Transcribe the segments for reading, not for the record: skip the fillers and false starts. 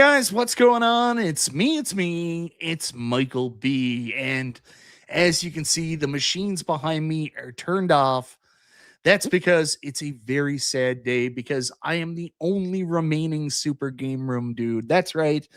guys, what's going on? It's me, it's Michael B. And as you can see, the machines behind me are turned off. That's because it's a very sad day because I am the only remaining Super Game Room dude. That's right.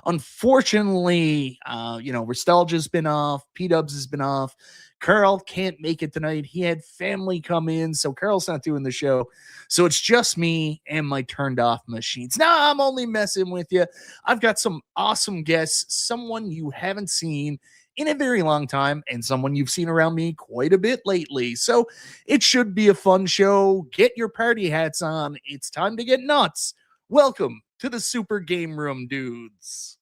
Unfortunately, Nostalgia's been off, Pdubs has been off. Carl can't make it tonight. He had family come in, so Carl's not doing the show. So it's just me and my turned off machines. Now I'm only messing with you. I've got some awesome guests, someone you haven't seen in a very long time, and someone you've seen around me quite a bit lately. So it should be a fun show. Get your party hats on. It's time to get nuts. Welcome to the Super Game Room dudes.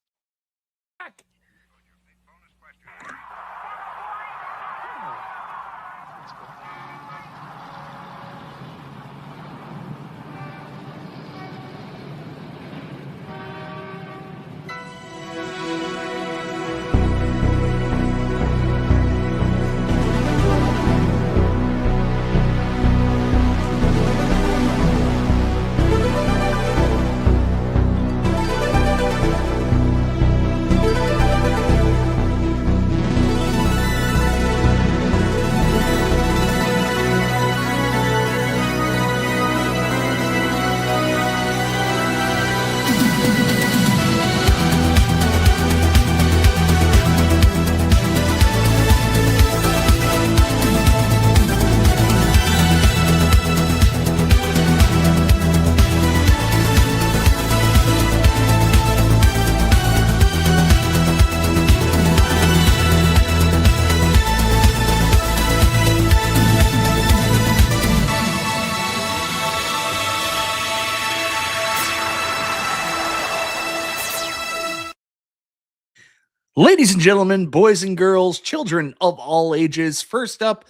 Ladies and gentlemen, boys and girls, children of all ages, first up,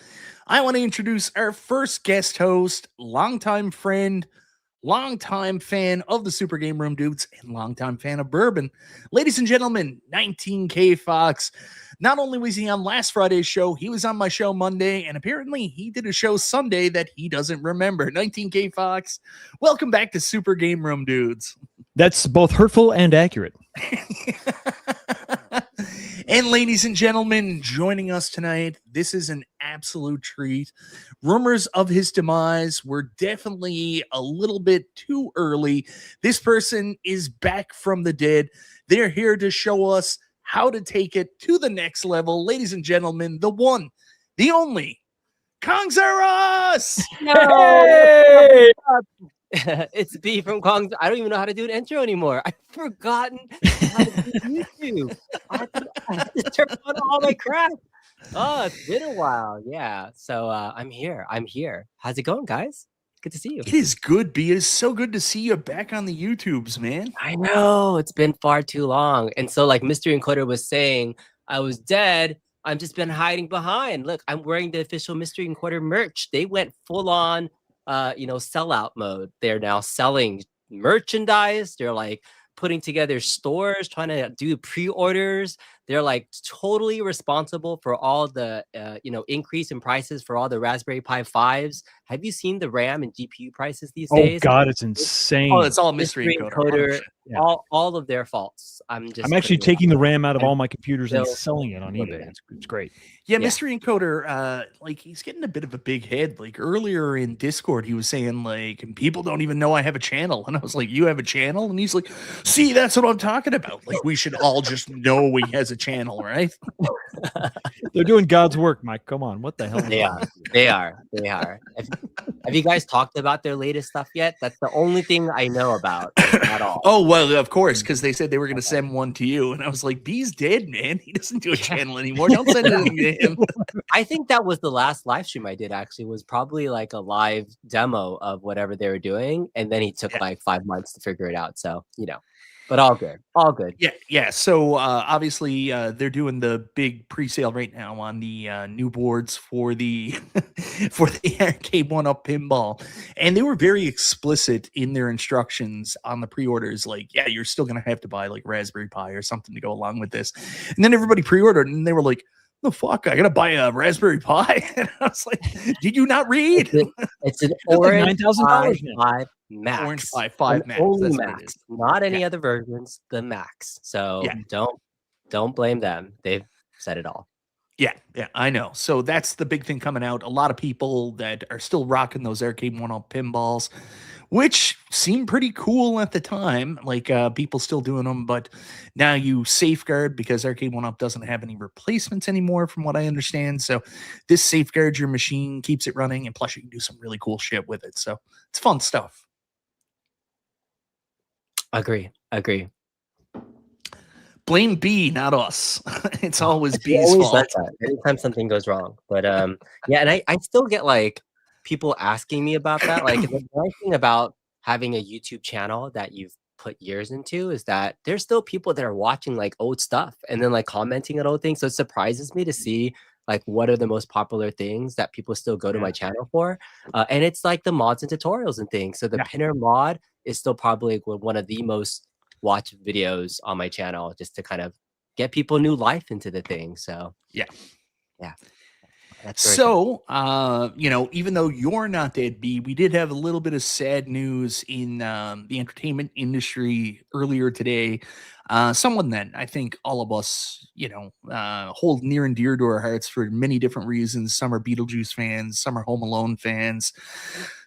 I want to introduce our first guest host, longtime friend, longtime fan of the Super Game Room dudes, and longtime fan of bourbon. Ladies and gentlemen, 19K Fox. Not only was he on last Friday's show, he was on my show Monday, and apparently he did a show Sunday that he doesn't remember. 19K Fox, welcome back to Super Game Room dudes. That's both hurtful and accurate. And ladies and gentlemen, joining us tonight, this is an absolute treat. Rumors of his demise were definitely a little bit too early. This person is back from the dead. They're here to show us how to take it to the next level. Ladies and gentlemen, the one, the only, Kongs R Us! Hey! It's B from Kong. I don't even know how to do an intro anymore. I've forgotten how to do YouTube. I have to turn on all my crap. Oh, it's been a while. Yeah. So I'm here. How's it going, guys? Good to see you. It is good, B. It is so good to see you back on the YouTubes, man. I know. It's been far too long. And so, like Mystery Encoder was saying, I was dead. I've just been hiding behind. Look, I'm wearing the official Mystery Encoder merch. They went full on sellout mode. They're now selling merchandise. They're like putting together stores, trying to do pre-orders. They're like totally responsible for all the increase in prices for all the Raspberry Pi 5s. Have you seen the RAM and GPU prices these days? Oh God, it's insane. Oh, it's all Mystery Encoder. Yeah. All of their faults. I'm actually taking the RAM out of all my computers and selling it on eBay. It's great. Yeah, Mystery Encoder, he's getting a bit of a big head. Like earlier in Discord, he was saying like, people don't even know I have a channel. And I was like, you have a channel? And he's like, see, that's what I'm talking about. Like, we should all just know he has a channel, right? They're doing God's work, Mike. Come on. What the hell? They are. Have you guys talked about their latest stuff yet? That's the only thing I know about at all. Oh, well, of course, because they said they were going to send one to you. And I was like, B's dead, man. He doesn't do a channel anymore. Don't send anything to him. I think that was the last live stream I did, actually, was probably like a live demo of whatever they were doing. And then he took like 5 months to figure it out. So, but all good. Yeah. So obviously they're doing the big pre-sale right now on the new boards for the Arcade1Up Pinball, and they were very explicit in their instructions on the pre-orders. Like, yeah, you're still gonna have to buy like Raspberry Pi or something to go along with this. And then everybody pre-ordered, and they were like, the fuck? I gotta buy a Raspberry Pi. And I was like, did you not read? It's an like orange $9,000 now. 5 Max. Orange Pi 5 Max. Only That's what it Max, is. not any other versions. The Max. So Yeah. don't blame them. They've said it all. Yeah, I know. So that's the big thing coming out. A lot of people that are still rocking those Arcade1Up pinballs, which seemed pretty cool at the time. Like people still doing them, but now you safeguard because Arcade1Up doesn't have any replacements anymore, from what I understand. So this safeguards your machine, keeps it running, and plus you can do some really cool shit with it. So it's fun stuff. Agree. Blame B, not us. It's always B's always fault. does that anytime something goes wrong. But yeah, and I still get like people asking me about that. Like the nice thing about having a YouTube channel that you've put years into is that there's still people that are watching like old stuff and then like commenting on old things. So it surprises me to see like what are the most popular things that people still go to my channel for. And it's like the mods and tutorials and things. So the pinner mod is still probably one of the most watch videos on my channel, just to kind of get people new life into the thing. So yeah. So you know, even though you're not dead, B, we did have a little bit of sad news in the entertainment industry earlier today. Someone that I think all of us, you know, hold near and dear to our hearts for many different reasons. Some are Beetlejuice fans, some are Home Alone fans,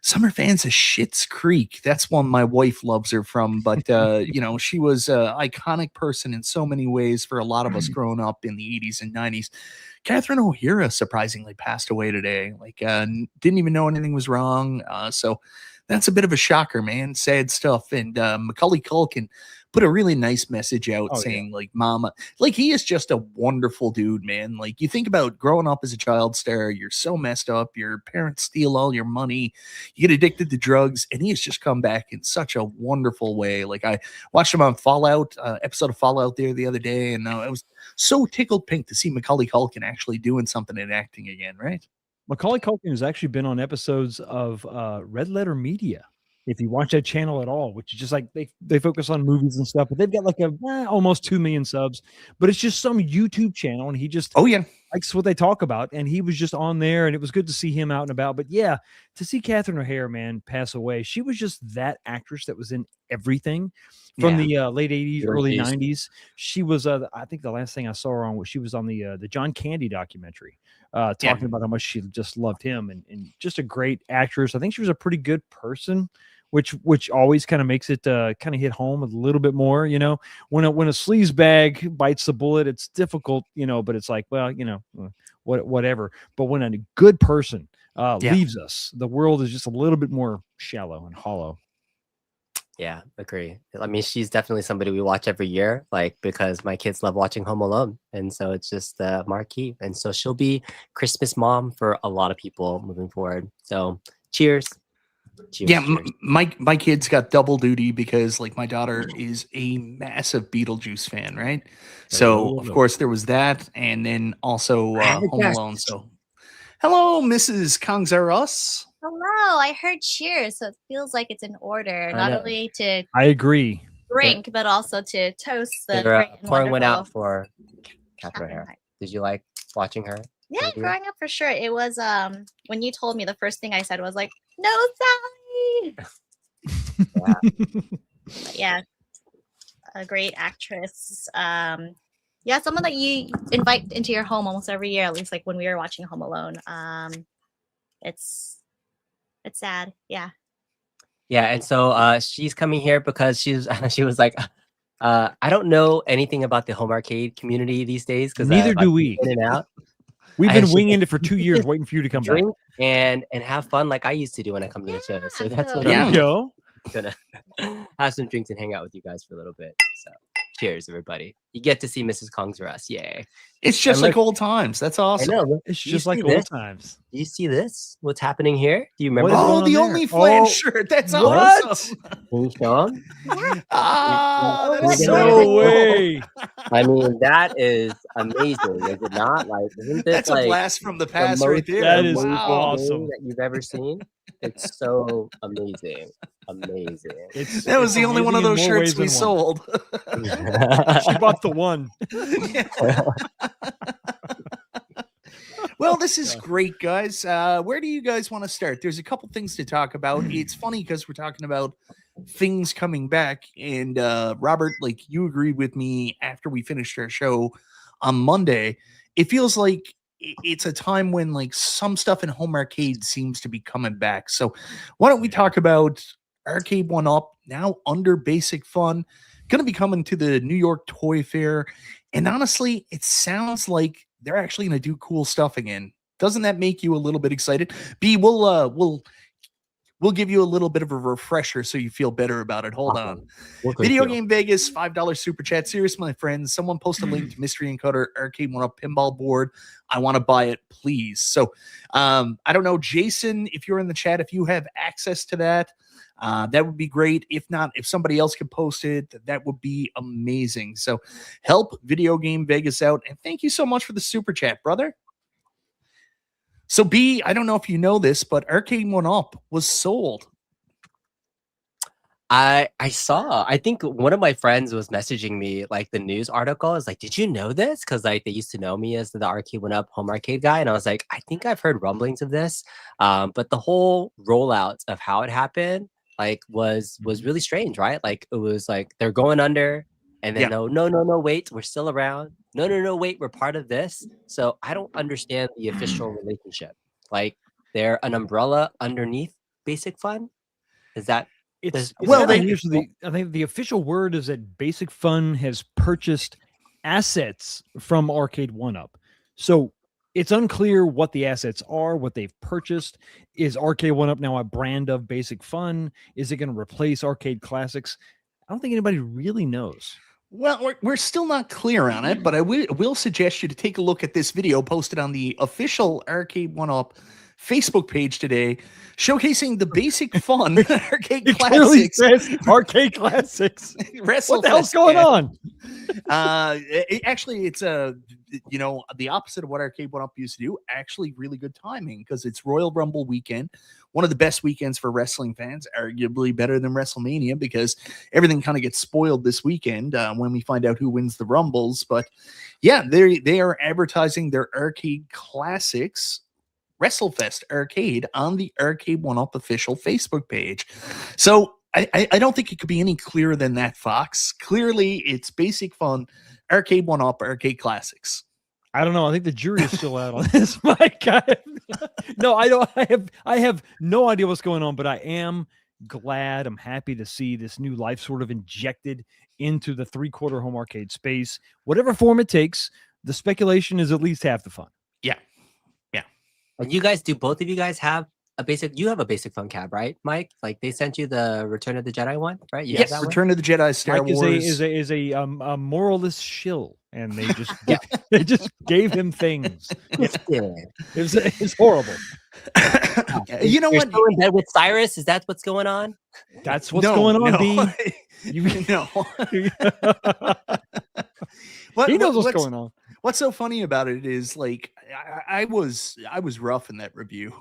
some are fans of Schitt's Creek. That's one my wife loves her from. But you know, she was an iconic person in so many ways for a lot of us growing up in the 80s and 90s. Katherine O'Hara surprisingly passed away today. Like, didn't even know anything was wrong. So that's a bit of a shocker, man. Sad stuff. And Macaulay Culkin put a really nice message out saying, like, mama, like, he is just a wonderful dude, man. Like, you think about growing up as a child star, you're so messed up, your parents steal all your money, you get addicted to drugs, and he has just come back in such a wonderful way. Like, I watched him on Fallout, episode of Fallout there the other day, and I was so tickled pink to see Macaulay Culkin actually doing something and acting again, right? Macaulay Culkin has actually been on episodes of Red Letter Media. If you watch that channel at all, which is just like they focus on movies and stuff, but they've got like almost 2 million subs, but it's just some YouTube channel, and he just likes what they talk about, and he was just on there, and it was good to see him out and about. But yeah, to see Katherine O'Hara, man, pass away, she was just that actress that was in everything from the late 80s, early 90s. She was I think the last thing I saw her on was she was on the John Candy documentary, talking about how much she just loved him, and just a great actress. I think she was a pretty good person, which always kind of makes it kind of hit home a little bit more, you know. When a sleaze bag bites the bullet, it's difficult, you know, but it's like, well, you know, whatever. But when a good person leaves us, the world is just a little bit more shallow and hollow. Yeah, agree. I mean, she's definitely somebody we watch every year, like, because my kids love watching Home Alone, and so it's just marquee. And so she'll be Christmas mom for a lot of people moving forward. So cheers. Cheers. My kids got double duty because, like, my daughter is a massive Beetlejuice fan, right? So of course there was that, and then also Home Alone. So hello, Mrs. Kongzarus. Hello, I heard cheers, so it feels like it's in order, not only to I agree drink, but also to toast the They're, great and pouring one out wonderful for Katherine O'Hara. Did you like watching her? Yeah, growing up for sure. It was when you told me, the first thing I said was like, "No, Sally." Yeah, a great actress. Yeah, someone that you invite into your home almost every year, at least like when we were watching Home Alone. It's sad. Yeah. Yeah, and so she's coming here because she was like, I don't know anything about the home arcade community these days because neither do we. In and out. We've been winging it for 2 years, waiting for you to come back and have fun like I used to do when I come to the show. So that's what I'm gonna have some drinks and hang out with you guys for a little bit. So cheers, everybody. You get to see Mrs. Kongzarus. Yay. It's just like old times. That's awesome. I know. It's just like old times. Do you see this? What's happening here? Do you remember? Oh, the OnlyFans shirt. That's awesome. Can you show them? No way. I mean, that is amazing, is it not? Like, isn't this that's like a blast from the past right there? That is awesome that you've ever seen. It's so amazing. That was the only one of those shirts we sold. She bought the one. Well, this is God. great, guys. Where do you guys want to start? There's a couple things to talk about. It's funny because we're talking about things coming back, and Robert, like you agreed with me after we finished our show on Monday. It feels like it's a time when like some stuff in home arcade seems to be coming back. So why don't we talk about Arcade1Up now under Basic Fun, going to be coming to the New York Toy Fair, and honestly, it sounds like they're actually going to do cool stuff again. Doesn't that make you a little bit excited? B, we'll give you a little bit of a refresher so you feel better about it. Hold on. Video Game Vegas, $5 super chat. Serious, my friends. Someone post a link to Mystery Encoder Arcade1Up pinball board. I want to buy it, please. So I don't know, Jason, if you're in the chat, if you have access to that, that would be great. If not, if somebody else could post it, that would be amazing. So help Video Game Vegas out. And thank you so much for the super chat, brother. So B, I don't know if you know this, but Arcade1Up was sold. I saw. I think one of my friends was messaging me like the news article. Is like, did you know this? Because like they used to know me as the Arcade1Up home arcade guy, and I was like, I think I've heard rumblings of this. But the whole rollout of how it happened like was really strange, right? Like it was like they're going under, and then no, wait, we're still around. No, wait, we're part of this. So I don't understand the official relationship. Like they're an umbrella underneath Basic Fun. Is that? It's well, I think the official word is that Basic Fun has purchased assets from Arcade1Up. So it's unclear what the assets are, what they've purchased. Is Arcade1Up now a brand of Basic Fun? Is it going to replace Arcade Classics? I don't think anybody really knows. Well, we're still not clear on it, but I will suggest you to take a look at this video posted on the official Arcade1Up Facebook page today, showcasing the Basic Fun Arcade Classics. Arcade Classics. What the hell's going on? Actually, it's the opposite of what Arcade1Up used to do. Actually, really good timing because it's Royal Rumble weekend, one of the best weekends for wrestling fans, arguably better than WrestleMania because everything kind of gets spoiled this weekend when we find out who wins the Rumbles. But yeah, they are advertising their Arcade Classics WrestleFest Arcade on the Arcade1Up official Facebook page. So I don't think it could be any clearer than that, Fox. Clearly, it's Basic Fun, Arcade1Up, Arcade Classics. I don't know. I think the jury is still out on this, Mike. No, I don't. I have no idea what's going on, but I am glad. I'm happy to see this new life sort of injected into the three-quarter home arcade space. Whatever form it takes, the speculation is at least half the fun. Yeah. And you guys, both of you guys have you have a Basic Fun cab, right, Mike? Like they sent you the Return of the Jedi one, right? You yes, Return of the Jedi Star Mike Wars is a moralist shill, and they just they just gave him things. It's horrible. You know You're what? still in bed with Cyrus? Is that what's going on? That's what's going on. No. You know. He knows what's going on. What's so funny about it is like I was rough in that review,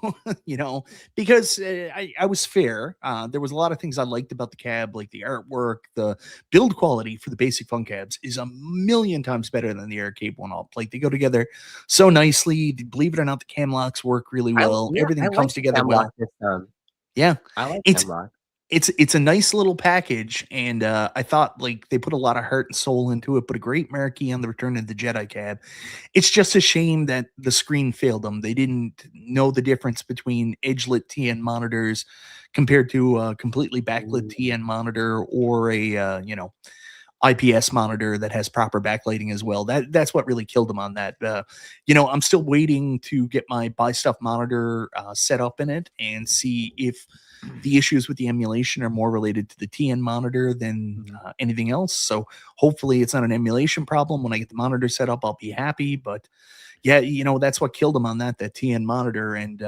because I was fair. There was a lot of things I liked about the cab, like the artwork, the build quality for the Basic Fun cabs is a million times better than the Arcade1Up. Like they go together so nicely. Believe it or not, the cam locks work really well. Everything comes together well. Yeah, I like it's cam lock. It's a nice little package, and I thought like they put a lot of heart and soul into it, but a great marquee on the Return of the Jedi cab. It's just a shame that the screen failed them. They didn't know the difference between edge-lit TN monitors compared to a completely backlit TN monitor or a IPS monitor that has proper backlighting as well. That's what really killed them on that. I'm still waiting to get my Buy Stuff monitor set up in it and see if the issues with the emulation are more related to the TN monitor than anything else. So hopefully it's not an emulation problem. When I get the monitor set up, I'll be happy. But yeah, that's what killed them on that TN monitor. And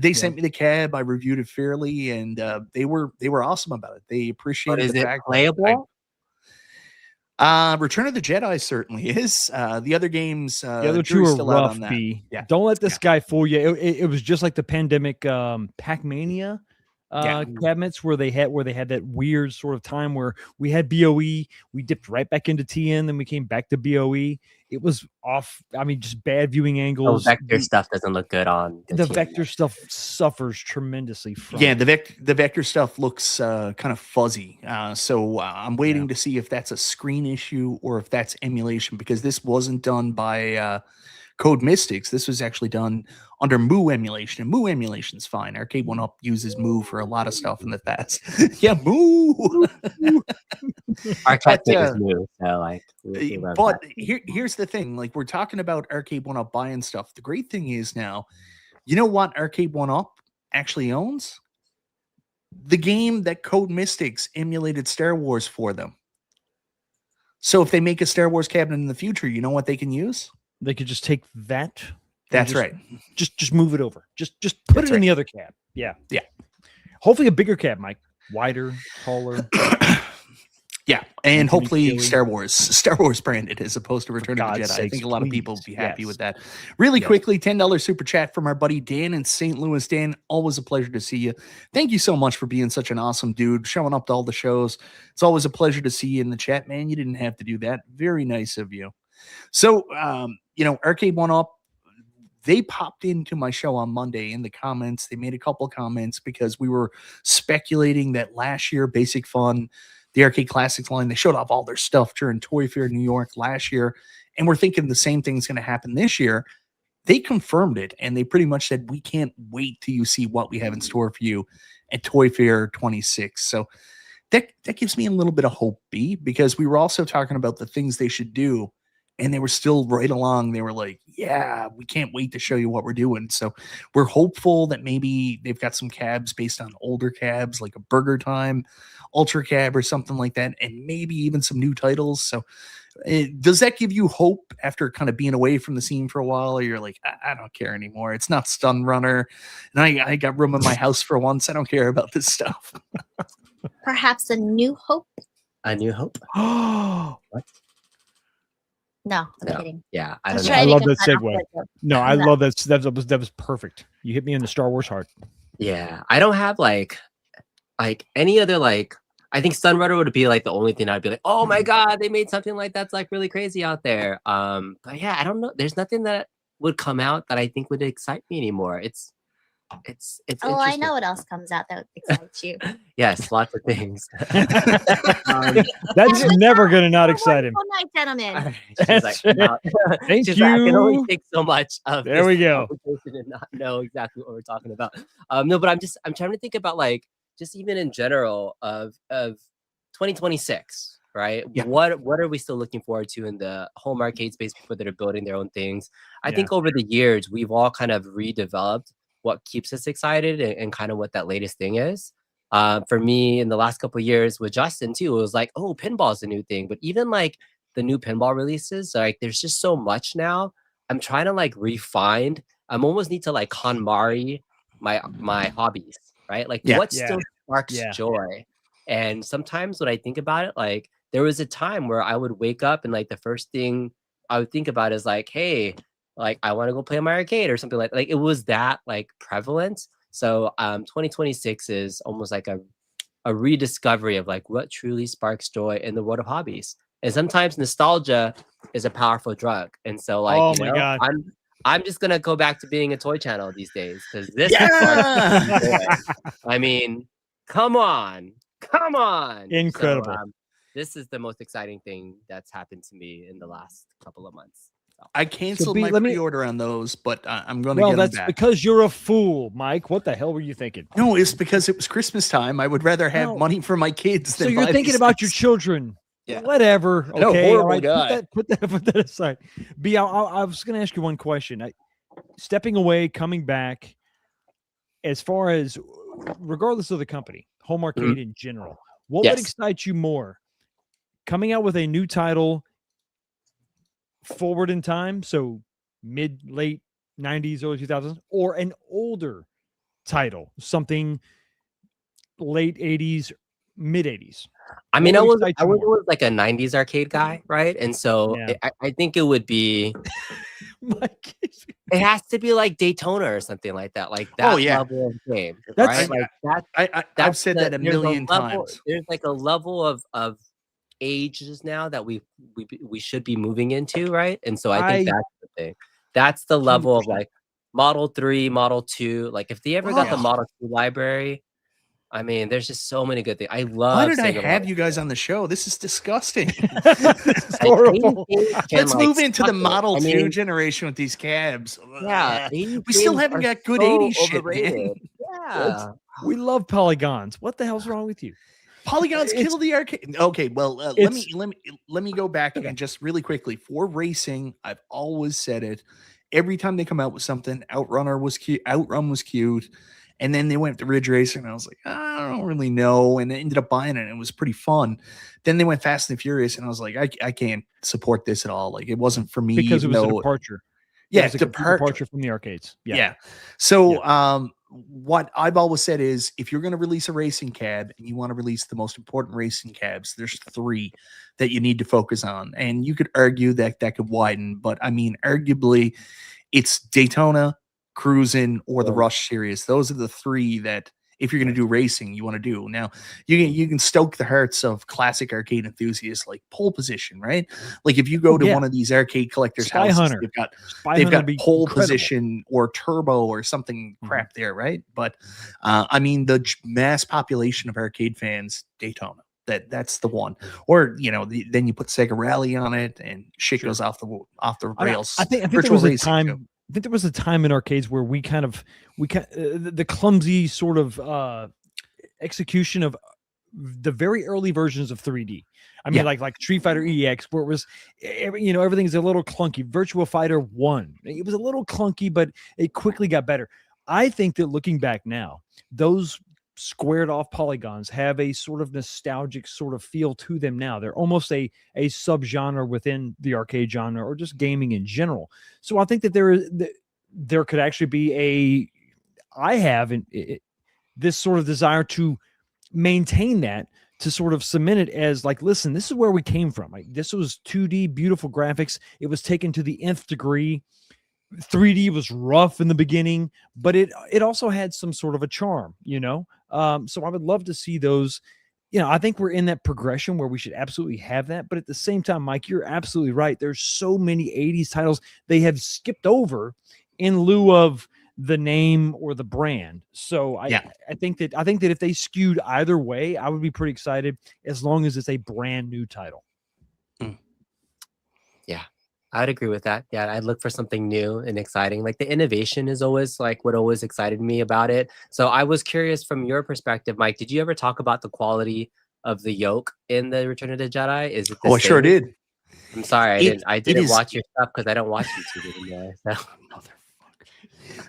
they sent me the cab. I reviewed it fairly, and they were awesome about it. They appreciated the fact playable. Return of the Jedi certainly is. The other games, the other two are rough. B. Yeah. Don't let this guy fool you. It was just like the pandemic Pac-Mania. cabinets where they had that weird sort of time where we had BOE, we dipped right back into TN, then we came back to BOE. It was off. I mean, just bad viewing Oh, angles. vector stuff doesn't look good on The TV. vector stuff suffers tremendously from Yeah, it. the vector stuff looks kind of fuzzy. So I'm waiting to see if that's a screen issue or if that's emulation, because this wasn't done by Code Mystics. This was actually done under Moo emulation, and Moo emulation's fine. Arcade1Up uses Moo for a lot of stuff in the past. Yeah, Moo. Our cat But, is new, so like. we love But that. here's the thing: like, we're talking about Arcade1Up buying stuff. The great thing is now, you know what Arcade1Up actually owns? The game that Code Mystics emulated Star Wars for them. So if they make a Star Wars cabinet in the future, you know what they can use? They could just take that. and That's just- right. Just move it over. Just put That's it in right. the other cab. Yeah. Yeah. Hopefully a bigger cab, Mike. Wider, taller. Yeah, and Anthony hopefully Keeley. Star Wars branded as opposed to Return of the God's Jedi. I sakes, think a lot of people would be please. happy Yes. with that. Really Yes. quickly, $10 super chat from our buddy Dan in St. Louis. Dan, always a pleasure to see you. Thank you so much for being such an awesome dude, showing up to all the shows. It's always a pleasure to see you in the chat, man. You didn't have to do that. Very nice of you. So, Arcade1Up, they popped into my show on Monday in the comments. They made a couple of comments because we were speculating that last year, Basic Fun, the Arcade Classics line, they showed off all their stuff during Toy Fair New York last year. And we're thinking the same thing's going to happen this year. They confirmed it, and they pretty much said, we can't wait till you see what we have in store for you at Toy Fair 26. So that gives me a little bit of hope, B, because we were also talking about the things they should do, and they were still right along. They were like, yeah, we can't wait to show you what we're doing. So we're hopeful that maybe they've got some cabs based on older cabs, like a Burger Time Ultra Cab or something like that, and maybe even some new titles. So does that give you hope after kind of being away from the scene for a while? Or you're like, I don't care anymore. It's not Stun Runner, and I got room in my house for once. I don't care about this stuff. Perhaps a new hope? A New Hope. Oh, No, I'm No. kidding. Yeah, I was don't trying I know. to love make that a fun segue. off with no, I No. love that. That was perfect. You hit me in the Star Wars heart. Yeah, I don't have like any other like. I think Stun Runner would be like the only thing I'd be like, oh my god, they made something like that's like really crazy out there. But yeah, I don't know. There's nothing that would come out that I think would excite me anymore. It's Oh, I interesting. know what else comes out that excites you. Yes, lots of things. That's never going to not Have a excite him. wonderful night, gentlemen. She's like, That's "No." Thank She's like, I can only you. take so much of There this we go. conversation and not know exactly what we're talking about. No, but I'm trying to think about like just even in general of 2026, right? Yeah. What are we still looking forward to in the home arcade space before they're building their own things? I Yeah. think over the years we've all kind of redeveloped what keeps us excited and kind of what that latest thing is. For me, in the last couple of years with Justin too, it was like, oh, pinball's a new thing. But even like the new pinball releases, like there's just so much now. I'm trying to like refine. I'm almost need to like KonMari my hobbies, right? Like Yeah. what Yeah. still sparks Yeah. joy. And sometimes when I think about it, like there was a time where I would wake up and like the first thing I would think about is like, hey, like I want to go play my arcade or something like it was that like prevalent. So 2026 is almost like a rediscovery of like what truly sparks joy in the world of hobbies. And sometimes nostalgia is a powerful drug. And so like Oh you my know, God. I'm just gonna go back to being a toy channel these days because this Yeah. sparks joy. I mean, come on. Incredible. So, this is the most exciting thing that's happened to me in the last couple of months. So. I canceled B, my let me- pre-order on those, but I'm going to Well, get them that's back. because you're a fool, Mike. What the hell were you thinking? No, it's because it was Christmas time. I would rather have No. money for my kids So than you're buy thinking these about your things. children. Yeah. Whatever. I know, Okay. horrible all right, guy. Put that aside. B, I was going to ask you one question. Stepping away, coming back, as far as regardless of the company, home arcade in general, what would Yes. excite you more? Coming out with a new title forward in time, so late 90s, early 2000s, or an older title, something late 80s, mid 80s? I mean, What I would was excite you more? always like a 90s arcade guy, right? And so Yeah. I think it would be Mike, It has to be like Daytona or something like that. Like that Oh, yeah. level of game, That's- right? Like I've that's said that a there's million level, times. There's like a level of ages now that we should be moving into, right? And so I think that's the thing. That's the level of 100%. like Model 3, Model 2. Like if they ever got the Oh. Model 2 library, I mean, there's just so many good things. I love. Why did I Sega have Model you guys on the show? This is disgusting. It's Like, horrible. 80s can, Let's like, move into the suck it. Model I 2 mean, generation with these cabs. yeah, We still haven't got good 80s shit, man. Yeah. We love polygons. What the hell's wrong with you? Polygons It's- kill the arcade. Okay, well, let it's- me go back Okay. and just really quickly for racing. I've always said it. Every time they come out with something, Outrun was cute, and then they went to Ridge Racer, and I was like, I don't really know, and I ended up buying it, and it was pretty fun. Then they went Fast and Furious, and I was like, I can't support this at all. Like, it wasn't for me, because it was a though. departure. Yeah, It was a complete departure from the arcades. Yeah. So, what I've always said is, if you're going to release a racing cab and you want to release the most important racing cabs, there's 3 that you need to focus on. And you could argue that that could widen, but I mean, arguably, it's Daytona, Cruisin', or the Rush series. Those are the 3 that, if you're going to do racing, you want to do. Now, you can stoke the hearts of classic arcade enthusiasts like Pole Position, right? Like if you go to one of these arcade collectors' Spy houses, Hunter. They've got be Pole incredible. Position or Turbo or something crap there, right? But I mean, the mass population of arcade fans, Daytona. That's the one. Or then you put Sega Rally on it, and shit goes off the rails. I think there Virtual was a racing, time. too. I think there was a time in arcades where the clumsy sort of execution of the very early versions of 3D. I mean, like Street Fighter EX, where it was, everything's a little clunky. Virtua Fighter 1, it was a little clunky, but it quickly got better. I think that looking back now, those squared off polygons have a sort of nostalgic sort of feel to them now. They're almost a subgenre within the arcade genre or just gaming in general. So I think that there could actually be this sort of desire to maintain that, to sort of cement it as like, listen, this is where we came from. Like, this was 2D, beautiful graphics. It was taken to the nth degree. 3D was rough in the beginning, but it also had some sort of a charm, so I would love to see those. I think we're in that progression where we should absolutely have that. But at the same time, Mike, you're absolutely right. There's so many 80s titles they have skipped over in lieu of the name or the brand. So I think that if they skewed either way, I would be pretty excited, as long as it's a brand new title. Yeah, I'd agree with that. Yeah, I'd look for something new and exciting. Like the innovation is always like what always excited me about it. So I was curious from your perspective, Mike, did you ever talk about the quality of the yoke in the Return of the Jedi? Is it? I sure did. I'm sorry, I didn't watch your stuff because I don't watch YouTube anymore.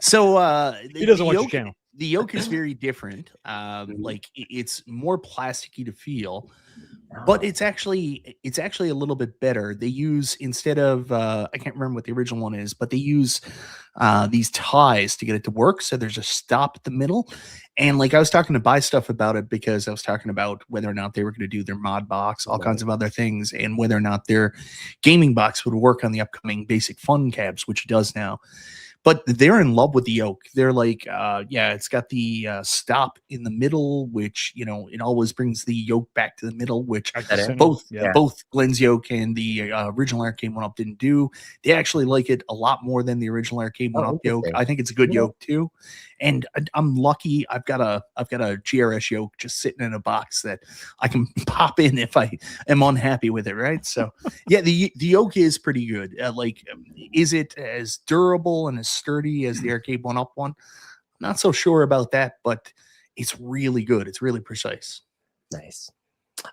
So he doesn't watch your channel. The yoke is very different. Like it's more plasticky to feel, but it's actually a little bit better. They use, instead of I can't remember what the original one is, but they use these ties to get it to work. So there's a stop at the middle. And like I was talking to Buy Stuff about it, because I was talking about whether or not they were going to do their mod box, all kinds of other things, and whether or not their gaming box would work on the upcoming Basic Fun cabs, which it does now. But they're in love with the yoke. They're like, it's got the stop in the middle, which, it always brings the yoke back to the middle, which both Glenn's yoke and the original Arcade1Up didn't do. They actually like it a lot more than the original Arcade1Up yoke. I think it's a good yoke too. And I'm lucky. I've got a GRS yoke just sitting in a box that I can pop in if I am unhappy with it. Right. So yeah, the yoke is pretty good. Is it as durable and as sturdy as the Arcade1Up one? Not so sure about that, but it's really good. It's really precise. Nice.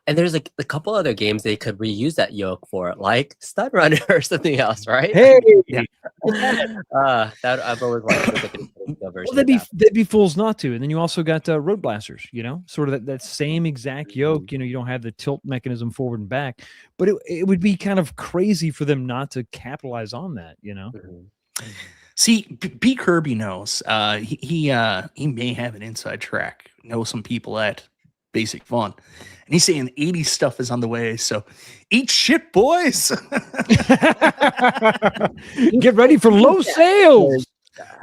And there's like a couple other games they could reuse that yoke for, like Stun Runner or something else, right? Hey, that I've always wanted to look at the version. Well, they'd be fools not to. And then you also got Road Blasters, sort of that same exact yoke. You don't have the tilt mechanism forward and back, but it would be kind of crazy for them not to capitalize on that. See, B. Kirby knows. He may have an inside track. Know some people at Basic Fun. And he's saying 80s stuff is on the way. So eat shit, boys. Get ready for low sales.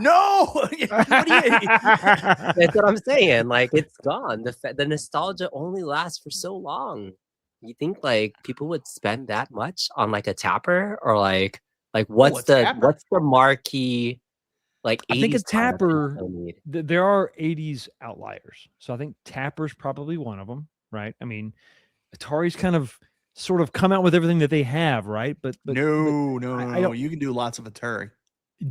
No. What do you- That's what I'm saying. Like, it's gone. The nostalgia only lasts for so long. You think like people would spend that much on like a tapper, or like what's the marquee like? I think a 80s title that tapper. people need? There are 80s outliers, so I think Tapper's probably one of them, right? I mean, Atari's kind of sort of come out with everything that they have, right? But no, I don't- you can do lots of Atari.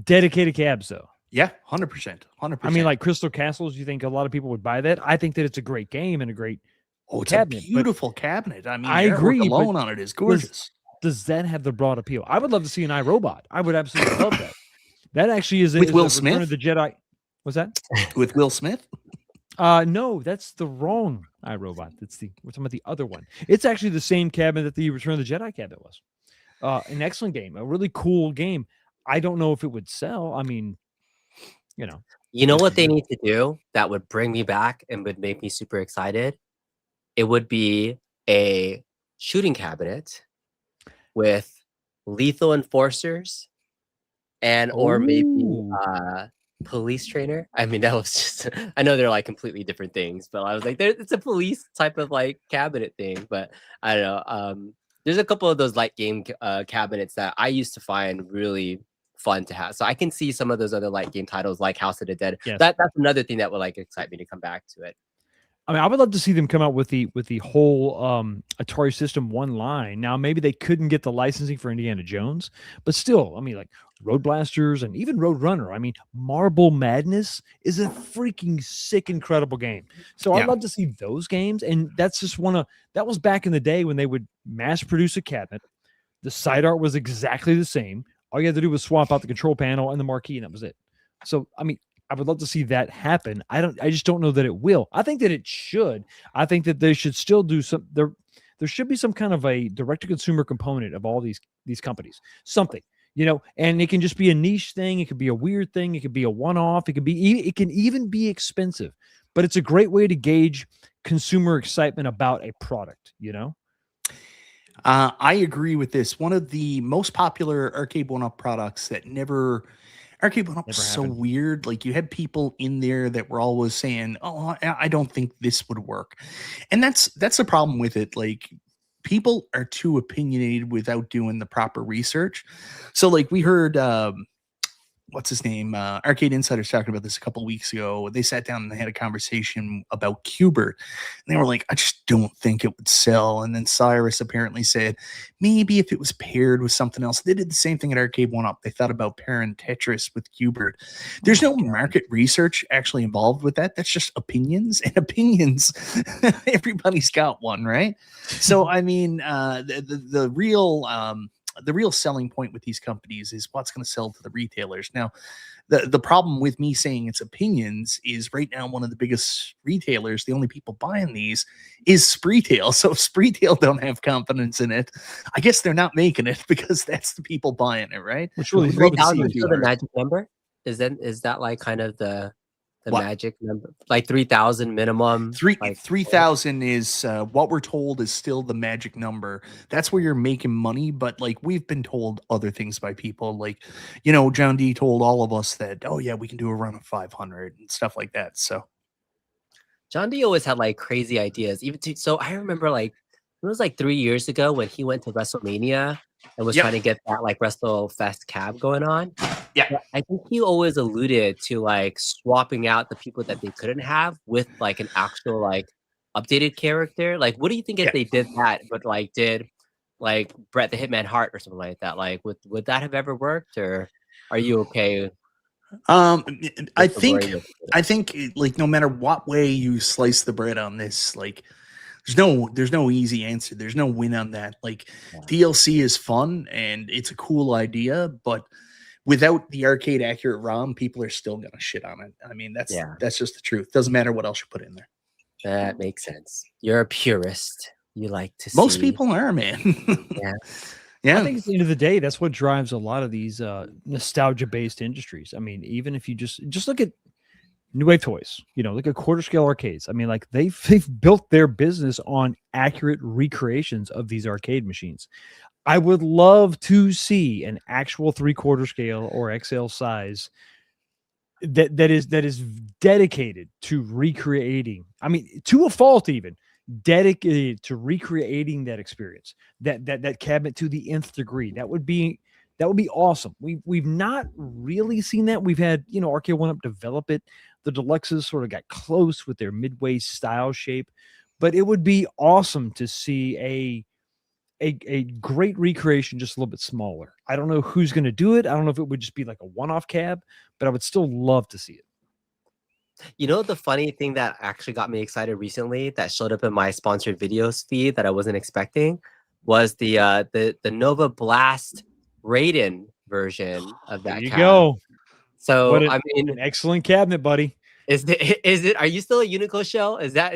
dedicated cabs though. Yeah, 100%. 100%. I mean, like Crystal Castles, you think a lot of people would buy that? I think that it's a great game and a great it's cabinet, a beautiful cabinet. I mean, I agree, but alone on it is gorgeous. does that have the broad appeal? I would love to see an iRobot. I would absolutely love that. That actually is With is Will Return Smith? of the Jedi. Was that? With Will Smith? No, that's the wrong iRobot. We're talking about the other one. It's actually the same cabinet that the Return of the Jedi cabinet was. An excellent game, a really cool game. I don't know if it would sell. I mean, You know what they need to do that would bring me back and would make me super excited? It would be a shooting cabinet with lethal enforcers and or maybe Ooh. police trainer. I mean, that was just I know they're like completely different things, but I was like, it's a police type of like cabinet thing. But I don't know. There's a couple of those light game cabinets that I used to find really fun to have. So I can see some of those other light game titles like House of the Dead. Yes. That's another thing that would like excite me to come back to it. I mean, I would love to see them come out with the whole Atari System 1 line. Now, maybe they couldn't get the licensing for Indiana Jones, but still, I mean, like Road Blasters and even Road Runner. I mean, Marble Madness is a freaking sick, incredible game. So I'd love to see those games. And that's just that was back in the day when they would mass produce a cabinet. The side art was exactly the same. All you had to do was swap out the control panel and the marquee, and that was it. So, I mean, I would love to see that happen. I just don't know that it will. I think that it should. I think that they should still do there should be some kind of a direct-to-consumer component of all these companies. Something, and it can just be a niche thing. It could be a weird thing. It could be a one-off. It can even be expensive, but it's a great way to gauge consumer excitement about a product, I agree with this. One of the most popular Arcade1Up products that Arcade1Up is so weird. Like, you had people in there that were always saying, "Oh, I don't think this would work," and that's the problem with it. Like, people are too opinionated without doing the proper research. So, like, we heard what's his name? Arcade Insider's talking about this a couple of weeks ago. They sat down and they had a conversation about Qbert. And they were like, I just don't think it would sell. And then Cyrus apparently said, maybe if it was paired with something else. They did the same thing at Arcade1Up. They thought about pairing Tetris with Qbert. There's no market research actually involved with that. That's just opinions. And opinions, everybody's got one, right? So, I mean, the real selling point with these companies is what's going to sell to the retailers. Now, the problem with me saying it's opinions is right now one of the biggest retailers, the only people buying these is Spreetail. So if Spreetail don't have confidence in it, I guess they're not making it because that's the people buying it, right? Which really 3,000 is still the magic number? Is that like kind of the magic number, like 3,000 minimum? 3,000 is what we're told is still the magic number. That's where you're making money. But like, we've been told other things by people, like, John D told all of us that, oh yeah, we can do a run of 500 and stuff like that. So John D always had like crazy ideas. So I remember like it was like 3 years ago when he went to WrestleMania and was trying to get that like WrestleFest cab going on. Yeah, but I think he always alluded to like swapping out the people that they couldn't have with like an actual like updated character. Like, what do you think if they did that, but like did like Bret the Hitman Hart or something like that? Like, would that have ever worked, or are you okay? I think like no matter what way you slice the bread on this, like there's no easy answer. There's no win on that. Like, DLC is fun and it's a cool idea, but without the arcade accurate ROM, people are still gonna shit on it. I mean, that's just the truth. Doesn't matter what else you put in there. That makes sense. You're a purist. You like to see. Most people are, man. Yeah. I think at the end of the day, that's what drives a lot of these nostalgia-based industries. I mean, even if you just look at New Wave Toys, you know, like a quarter scale arcades. I mean, like they've built their business on accurate recreations of these arcade machines. I would love to see an actual 3/4 scale or XL size that is dedicated to recreating. I mean, to a fault, even dedicated to recreating that experience, that cabinet to the nth degree. That would be awesome. We've not really seen that. We've had, you know, Arcade1Up develop it. The deluxes sort of got close with their midway style shape, but it would be awesome to see a great recreation, just a little bit smaller. I don't know who's going to do it. I don't know if it would just be like a one-off cab, but I would still love to see it. You know, the funny thing that actually got me excited recently that showed up in my sponsored videos feed that I wasn't expecting was the Nova Blast Raiden version of that. There you cab. go. So I mean, an excellent cabinet, buddy. Is it? Are you still a Unico shell? Was that?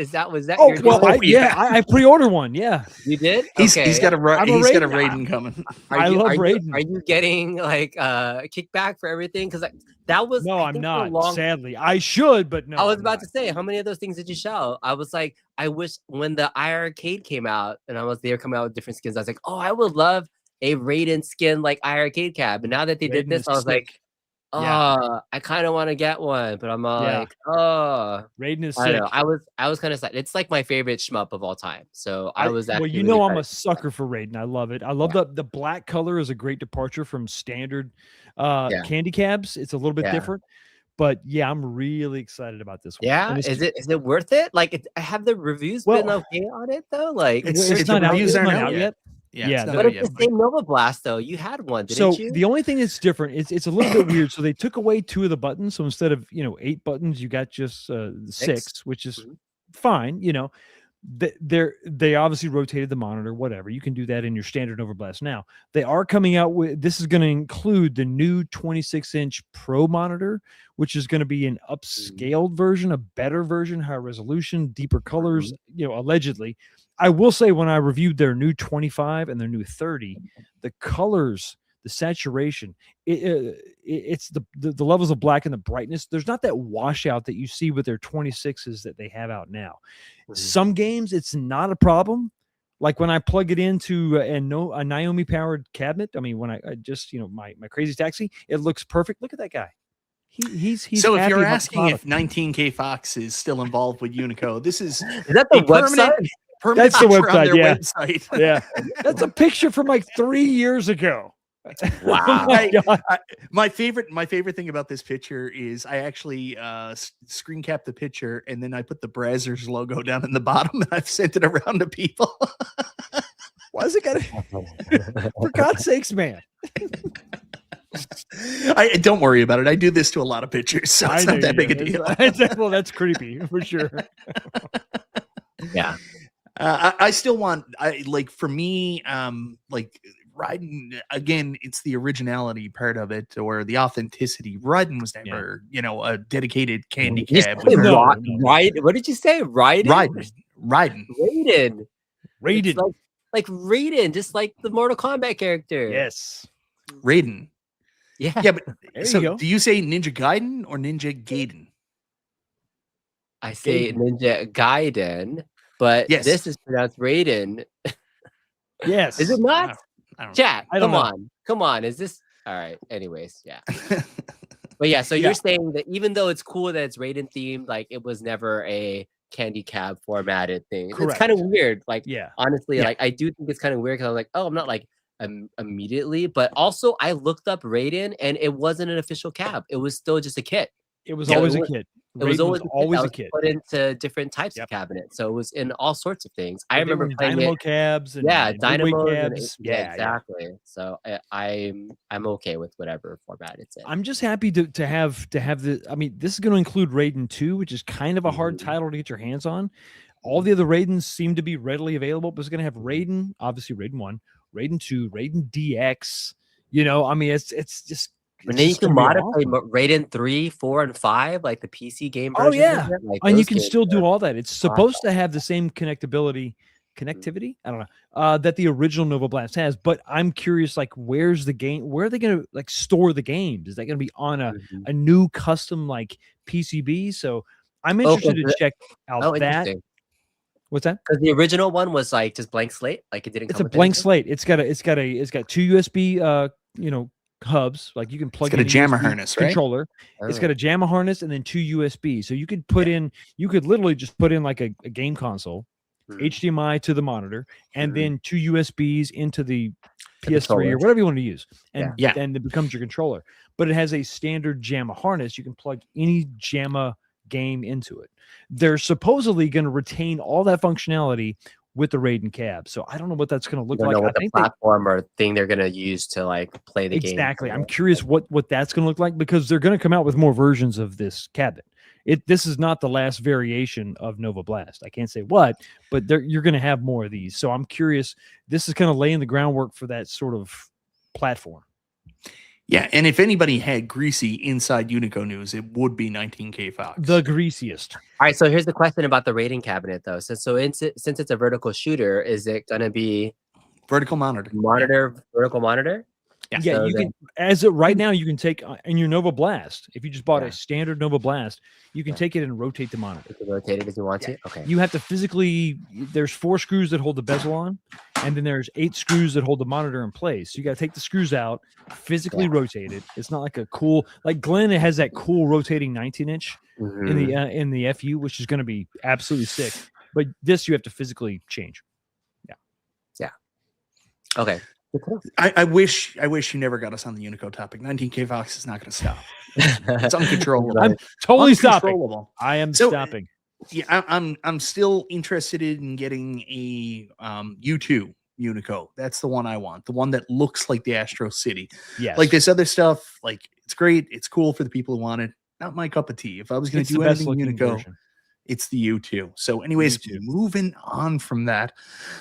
Oh, your well, deal? I pre-ordered one. Yeah, You did. He's Okay. got a Raiden. Raiden coming. I love Raiden. Are you getting like kickback for everything? Because that was no, I I'm think, for a not. long- Sadly, I should, but no. I was I'm about not. to say, how many of those things did you show? I was like, I wish when the iArcade came out and they were coming out with different skins, I was like, oh, I would love a Raiden skin like iArcade cab. And now that they did Raiden this, is I was like, sick. oh, Yeah. I kind of want to get one, but I'm Yeah. like, oh, Raiden is I sick. don't know. I was kind of sad. It's like my favorite shmup of all time. So I was well, actually you really know, I'm a excited. sucker for Raiden. I love it. I love the black color is a great departure from standard Yeah. candy cabs. It's a little bit Yeah. different, but yeah, I'm really excited about this one. Yeah, And it's is it worth it? Like, have the reviews been Well, okay on it though? Like, It's- it's the not out, reviews it's aren't not out out yet. yet. Yeah, Yeah, it's not but out it's yet. the same Nova Blast though. You had one, didn't So you? the only thing that's different, it's a little bit weird. So they took away 2 of the buttons. So instead of 8 buttons, you got just 6, which is Mhm. fine. You know, they obviously rotated the monitor. Whatever, you can do that in your standard Nova Blast now. They are coming out with this is going to include the new 26-inch Pro monitor, which is going to be an upscaled version, a better version, higher resolution, deeper colors. You know, allegedly. I will say when I reviewed their new 25 and their new 30, the colors, the saturation, it's the levels of black and the brightness. There's not that washout that you see with their 26s that they have out now. Some games, it's not a problem. Like when I plug it into a Naomi powered cabinet. I mean, when I just, my Crazy Taxi, it looks perfect. Look at that guy. He's So if happy you're about the asking if product. 19K Fox is still involved with Unico, this is that the a permanent That's the picture on website, their yeah. website. Yeah, that's a picture from like 3 years ago. Wow. Oh my God. My favorite thing about this picture is I actually screen capped the picture and then I put the Brazzers logo down in the bottom and I've sent it around to people. Why is it got to? For God's sakes, man! I don't worry about it. I do this to a lot of pictures, so it's I not know that you big a do. deal. Well, that's creepy for sure. Yeah. I still want, for me, Raiden, again, it's the originality part of it or the authenticity. Raiden was never, a dedicated candy You cab. said No. Right? What did you say? Raiden? Raiden. Raiden. Rated. It's like Raiden, just like the Mortal Kombat character. Yes. Raiden. Yeah. Yeah, but There so you go. do you say Ninja Gaiden or Ninja Gaiden? I say Ninja Gaiden, but Yes. this is pronounced Raiden. Yes. Is it not? I don't Chat, I don't come know. on. Come on. Is this all right? Anyways, yeah. But yeah, so Yeah. you're saying that even though it's cool that it's Raiden themed, like it was never a candy cab formatted thing. Correct. It's kind of weird. Like Yeah. honestly, Yeah. like I do think it's kind of weird because I'm like, oh, I'm not like immediately, but also I looked up Raiden and it wasn't an official cab. It was still just a kit. It was Yeah, always it a was- kid. It was Raiden always a that was kid. put into different types Yep. of cabinets. So it was in all sorts of things. I They were remember in playing dynamo it. cabs and Yeah, midway dynamos. cabs. Yeah, exactly. So I'm okay with whatever format it's in. I'm just happy to have the. I mean, this is going to include Raiden 2, which is kind of a hard Mhm. title to get your hands on. All the other Raidens seem to be readily available, but it's going to have Raiden, obviously Raiden 1, Raiden 2, Raiden DX. I mean, it's just. And it's then you just can gonna be modify awesome. Raiden 3, 4, and 5, like the PC game Oh, version. yeah. And you can still do all. all that. It's supposed to have the same connectability connectivity. I don't know that the original Nova Blast has. But I'm curious, like, where's the game? Where are they going to like store the games? Is that going to be on a new custom like PCB? So I'm interested to check out that. Interesting. What's that? Because the original one was like just blank slate, like it didn't. It's come a with blank anything? slate. It's got two USB hubs, like you can plug got in a jammer USB harness, right? controller. It's got a jammer harness and then two USB. So you could put in, you could literally just put in like a game console, HDMI to the monitor, and then two USBs into the PS3 or whatever you want to use, and it becomes your controller. But it has a standard JAMA harness. You can plug any JAMA game into it. They're supposedly going to retain all that functionality with the Raiden cab. So I don't know what that's going to look like. Know what the platform or thing they're going to use to like play the game. Exactly. I'm curious what that's going to look like, because they're going to come out with more versions of this cabinet. This is not the last variation of Nova Blast. I can't say what, but you're going to have more of these. So I'm curious. This is kind of laying the groundwork for that sort of platform. Yeah, and if anybody had greasy inside Unico news, it would be 19K Fox. The greasiest. All right, so here's the question about the rating cabinet, though. Since it's a vertical shooter, is it going to be vertical monitor? Vertical monitor? Yeah, so you can, as of right now, you can take in your Nova Blast. If you just bought a standard Nova Blast, you can take it and rotate the monitor. You can rotate it if you want to. Okay. You have to physically. There's 4 screws that hold the bezel on, and then there's 8 screws that hold the monitor in place. So you got to take the screws out, physically rotate it. It's not like a cool, like Glenn has that cool rotating 19-inch in the FU, which is going to be absolutely sick. But this you have to physically change. Yeah. Okay. I wish you never got us on the Unico topic. 19K Fox is not going to stop. It's uncontrollable. I'm totally stopping. I am stopping. Yeah, I'm still interested in getting a U2 Unico. That's the one I want. The one that looks like the Astro City. Yes. Like this other stuff, like it's great. It's cool for the people who want it. Not my cup of tea. If I was going to do anything Unico, version. It's the U2. So anyways, moving on from that.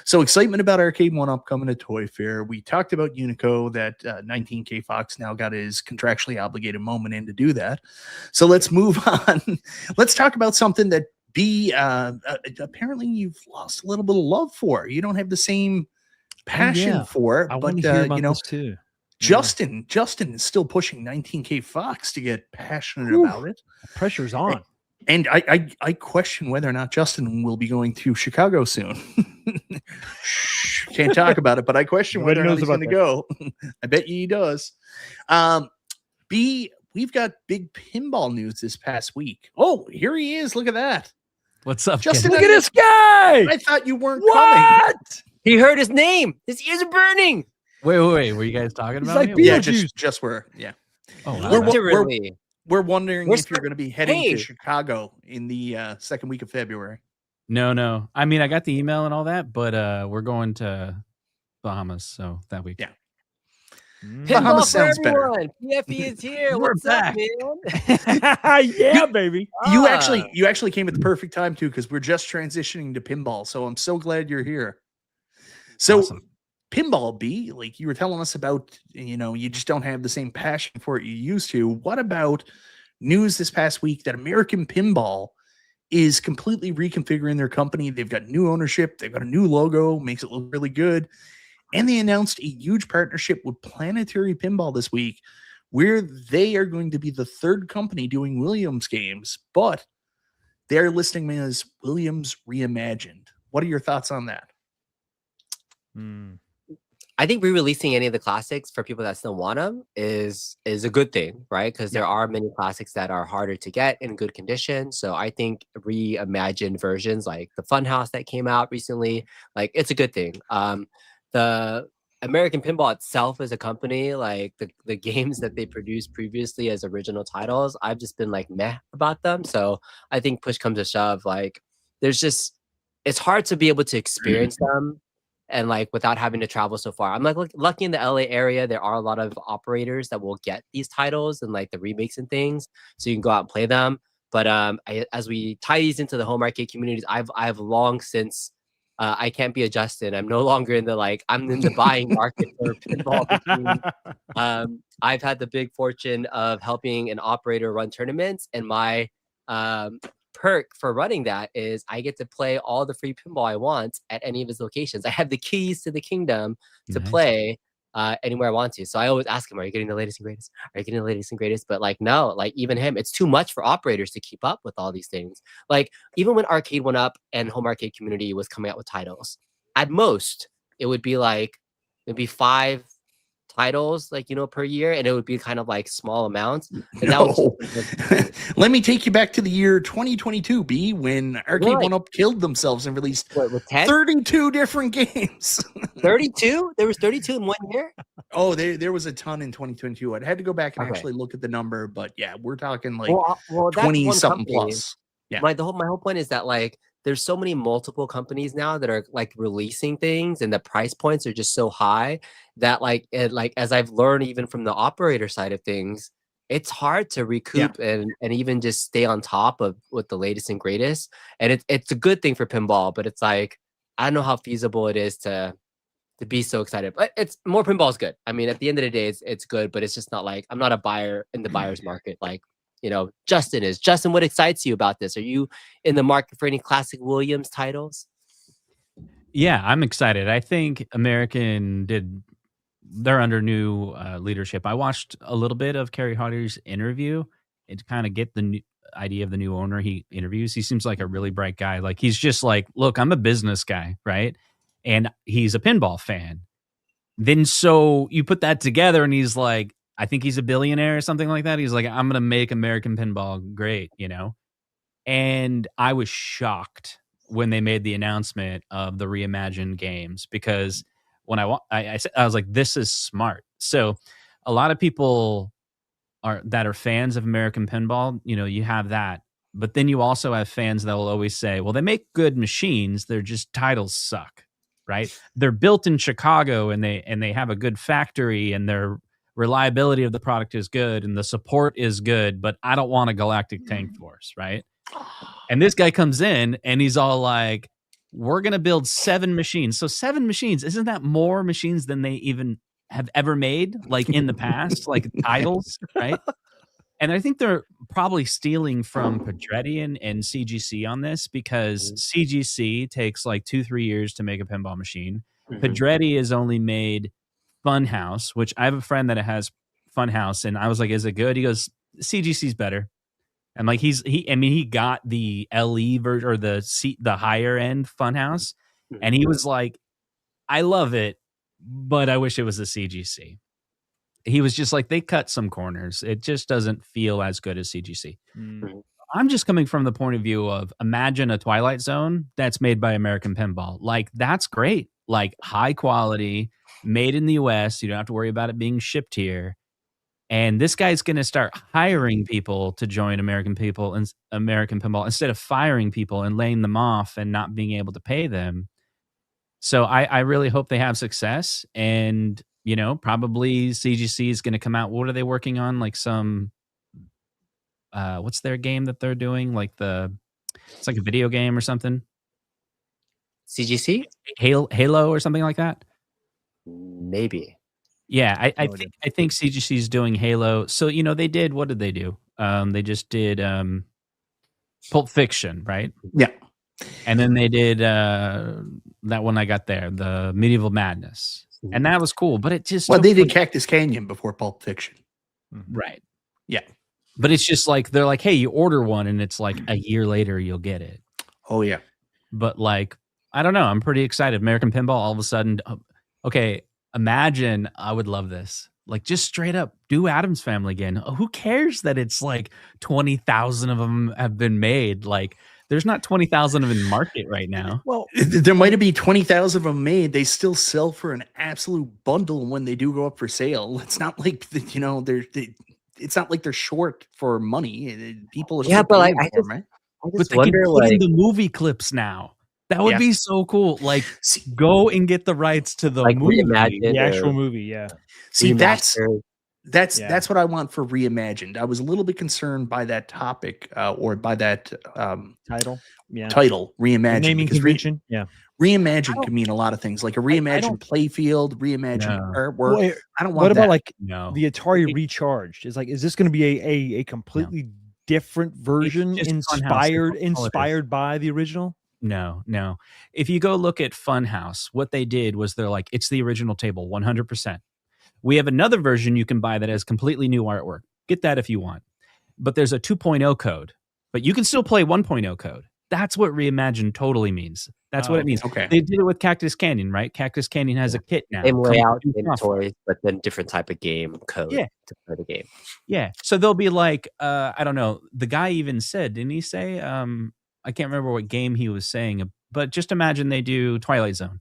So excitement about Arcade1Up coming to Toy Fair. We talked about Unico, that 19K Fox now got his contractually obligated moment in to do that. So let's move on. Let's talk about something that apparently you've lost a little bit of love for. You don't have the same passion for it. I want to hear about this too. Justin is still pushing 19K Fox to get passionate about it. Pressure's on. And I question whether or not Justin will be going to Chicago soon. Can't talk about it, but I question whether or not he's going to go. I bet you he does. We've got big pinball news this past week. Oh, here he is. Look at that. What's up, Justin? Look at this guy. I thought you weren't coming. He heard his name. His ears are burning. Wait. Were you guys talking about like me? Yeah, just were. Yeah. Oh, literally. We're wondering if you're going to be heading to Chicago in the second week of February. No. I mean, I got the email and all that, but we're going to Bahamas, so that week. Yeah. Bahamas sounds better. PFE is here. What's up, man? Yeah, baby. You actually came at the perfect time too, because we're just transitioning to pinball. So I'm so glad you're here. So pinball, B, like you were telling us about, you just don't have the same passion for it you used to. What about news this past week that American Pinball is completely reconfiguring their company? They've got new ownership. They've got a new logo, makes it look really good. And they announced a huge partnership with Planetary Pinball this week, where they are going to be the third company doing Williams games, but they're listing them as Williams Reimagined. What are your thoughts on that? I think re-releasing any of the classics for people that still want them is a good thing, right? Because there are many classics that are harder to get in good condition. So I think reimagined versions like the Funhouse that came out recently, like it's a good thing. The American Pinball itself as a company, like the games that they produced previously as original titles, I've just been like meh about them. So I think push comes to shove, like it's hard to be able to experience them and like without having to travel so far. I'm like lucky in the LA area, there are a lot of operators that will get these titles and like the remakes and things, so you can go out and play them. But as we tie these into the home arcade communities, I've long since I can't be a Justin. I'm no longer in I'm in the buying market for pinball. I've had the big fortune of helping an operator run tournaments, and my perk for running that is I get to play all the free pinball I want at any of his locations. I have the keys to the kingdom to Nice. play anywhere I want to. So I always ask him, are you getting the latest and greatest? Are you getting the latest and greatest? But like, no, like even him, it's too much for operators to keep up with all these things. Like even when Arcade1Up and Home Arcade Community was coming out with titles, at most it would be like, it'd be 5 titles, like, you know, per year, and it would be kind of like small amounts. And that was Let me take you back to the year 2022, B, when Arcade1Up killed themselves and released with 10? 32 different games. 32? There was 32 in 1 year? Oh, there was a ton in 2022. I'd had to go back and Okay. actually look at the number, but yeah, we're talking like Well, that's 20 one something company. plus. Yeah. My whole point is that like there's so many multiple companies now that are like releasing things, and the price points are just so high that like as I've learned even from the operator side of things, it's hard to recoup and even just stay on top of with the latest and greatest. And it's a good thing for pinball, but it's like I don't know how feasible it is to be so excited. But it's more pinball is good. I mean, at the end of the day, it's good, but it's just not like I'm not a buyer in the buyer's market like, you know, Justin is. Justin, what excites you about this? Are you in the market for any classic Williams titles? Yeah, I'm excited. I think they're under new leadership. I watched a little bit of Kerry Hodder's interview and to kind of get the new idea of the new owner he interviews. He seems like a really bright guy. Like he's just like, look, I'm a business guy, right? And he's a pinball fan. Then so you put that together and he's like, I think he's a billionaire or something like that. He's like, I'm going to make American pinball great, you know? And I was shocked when they made the announcement of the reimagined games, because when I was like, this is smart. So a lot of people that are fans of American pinball, you know, you have that. But then you also have fans that will always say, well, they make good machines. They're just titles suck, right? They're built in Chicago and they have a good factory and their reliability of the product is good and the support is good, but I don't want a Galactic Tank Force, right? And this guy comes in and he's all like, we're going to build 7 machines. So 7 machines, isn't that more machines than they even have ever made, like in the past, like titles, right? And I think they're probably stealing from Pedretti and CGC on this, because CGC takes like 2-3 years to make a pinball machine. Pedretti has only made Funhouse, which I have a friend that has Funhouse, and I was like, is it good? He goes, CGC's better. And like he got the LE version or the higher end Funhouse, and he was like, I love it, but I wish it was a CGC. He was just like, they cut some corners. It just doesn't feel as good as CGC. I'm just coming from the point of view of, imagine a Twilight Zone that's made by American Pinball. Like, that's great. Like, high quality, made in the US. You don't have to worry about it being shipped here. And this guy's going to start hiring people to join American Pinball instead of firing people and laying them off and not being able to pay them. So I really hope they have success. And, you know, probably CGC is going to come out. What are they working on? Like some, what's their game that they're doing? Like it's like a video game or something. CGC? Halo or something like that? Maybe. Yeah, I think CGC is doing Halo. So, you know, what did they do? They just did Pulp Fiction, right? Yeah. And then they did that one I got there, the Medieval Madness. And that was cool, but it just... Well, they did Cactus Canyon before Pulp Fiction. Right. Yeah. But it's just like, they're like, hey, you order one and it's like a year later you'll get it. Oh, yeah. But like, I don't know. I'm pretty excited. American Pinball, all of a sudden... Okay, imagine, I would love this. Like, just straight up do Addams Family again. Who cares that it's like 20,000 of them have been made? Like, there's not 20,000 of them in market right now. Well, there might have been 20,000 of them made. They still sell for an absolute bundle when they do go up for sale. It's not like, you know, it's not like they're short for money. People are still but like, paying for them, right? I But just they can wonder, put in like, the movie clips now. That would be so cool. Like, go and get the rights to the movie, the actual movie. Yeah. See, that's Remastered. what I want for Reimagined. I was a little bit concerned by that topic or by that Title. Yeah. title, Reimagined. Naming because convention. Yeah. Reimagined can mean a lot of things, like a reimagined playfield, reimagined artwork. Well, I don't want what about that. like No. the Atari Recharged? Is this going to be a completely different version just Funhouse. They don't call it inspired by the original? No. If you go look at Funhouse, what they did was they're like, it's the original table, 100%. We have another version you can buy that has completely new artwork. Get that if you want. But there's a 2.0 code, but you can still play 1.0 code. That's what reimagined totally means. That's what it means. Okay. They did it with Cactus Canyon, right? Cactus Canyon has a kit now. Same layout, Complete same software. toys, but then different type of game code to play the game. Yeah. So they'll be like, I don't know. The guy even said, didn't he say, I can't remember what game he was saying, but just imagine they do Twilight Zone.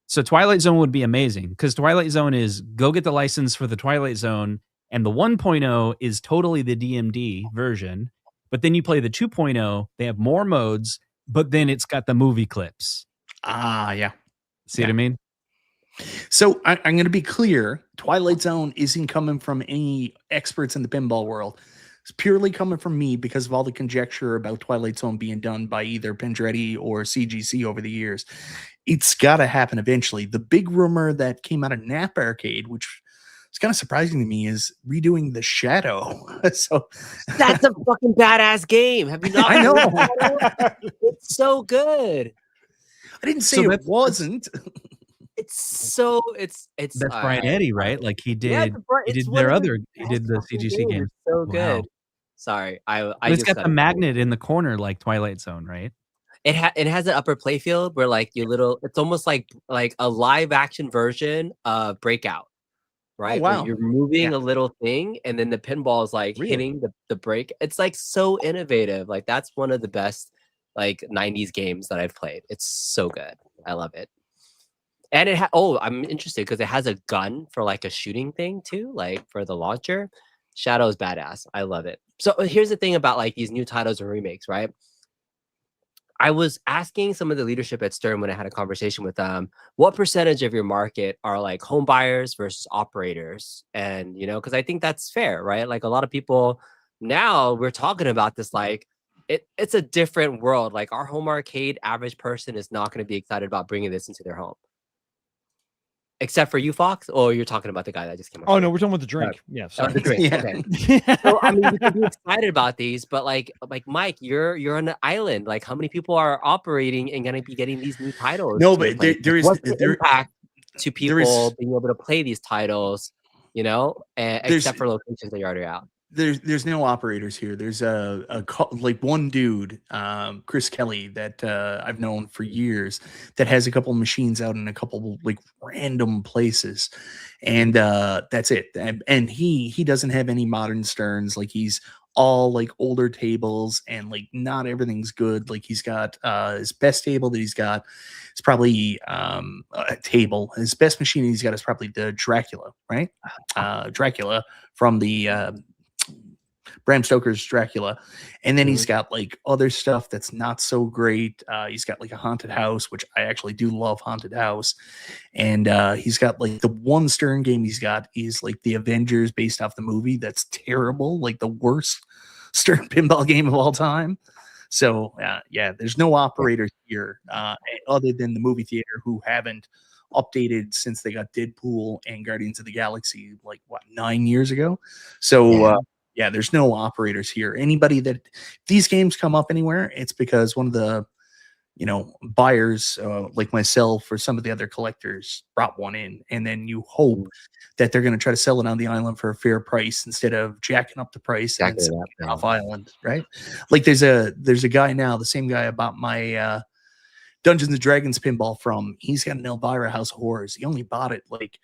So Twilight Zone would be amazing because Twilight Zone is go get the license for the Twilight Zone, and the 1.0 is totally the DMD version. But then you play the 2.0, they have more modes, but then it's got the movie clips. Yeah. See what I mean? So I'm going to be clear. Twilight Zone isn't coming from any experts in the pinball world. It's purely coming from me because of all the conjecture about Twilight Zone being done by either Pendretti or CGC over the years. It's got to happen eventually. The big rumor that came out of Nap Arcade, which is kind of surprising to me, is redoing the Shadow. So That's a fucking badass game. Have you not? I know. It's so good. I didn't say So it wasn't. It's That's Brian Eddy, right? Like he did. Yeah, he did one their of the other. He did the best fucking CGC games. game. It's so Wow. good. Sorry, But it's got the magnet in the corner, like Twilight Zone, right? It has an upper playfield where like it's almost like a live action version of Breakout, right? wow. Where you're moving a little thing and then the pinball is like Really? hitting the break. It's like so innovative. Like that's one of the best like 90s games that I've played. It's so good. I love it. And I'm interested because it has a gun for like a shooting thing too, like for the launcher. Shadow's badass. I love it. So here's the thing about like these new titles and remakes, right? I was asking some of the leadership at Stern when I had a conversation with them, what percentage of your market are like home buyers versus operators? And, because I think that's fair, right? Like a lot of people now we're talking about this, like it's a different world. Like our home arcade average person is not going to be excited about bringing this into their home. Except for you, Fox, or you're talking about the guy that just came up? Oh, no, we're talking about the drink. Yeah. Oh, Sorry. the drink. Yeah. Okay. So I mean, you can be excited about these, but like Mike, you're on an island. Like, how many people are operating and gonna be getting these new titles? No, but there is what's the impact to people being able to play these titles, except for locations that you're already out. There's no operators here. There's like one dude, Chris Kelly, that I've known for years, that has a couple machines out in a couple like random places, and that's it. And he doesn't have any modern Sterns. Like he's all like older tables, and like not everything's good. Like he's got his best table that he's got is probably a table. His best machine he's got is probably the Dracula, right? Dracula from the Bram Stoker's Dracula. And then he's got like other stuff that's not so great. He's got like a haunted house, which I actually do love haunted house. And he's got like the one Stern game he's got is like the Avengers based off the movie. That's terrible. Like the worst Stern pinball game of all time. So there's no operators here other than the movie theater who haven't updated since they got Deadpool and Guardians of the Galaxy, like 9 years ago. So there's no operators here. Anybody that these games come up anywhere, it's because one of the buyers like myself or some of the other collectors brought one in, and then you hope that they're going to try to sell it on the island for a fair price instead of jacking up the price and selling it off island, right? Like there's a guy now, the same guy I bought my Dungeons and Dragons pinball from. He's got an Elvira House of Horrors. He only bought it like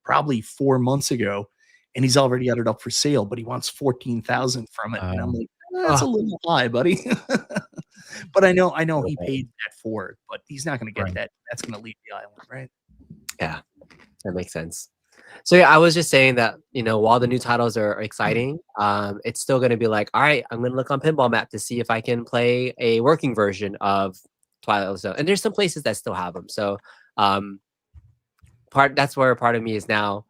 probably 4 months ago, and he's already got it up for sale, but he wants 14,000 from it. And I'm like, that's a little high, buddy. But I know he paid that for it, but he's not going to get that. That's going to leave the island, right? Yeah, that makes sense. So I was just saying that, while the new titles are exciting, it's still going to be like, all right, I'm going to look on Pinball Map to see if I can play a working version of Twilight Zone. And there's some places that still have them. So that's where part of me is now.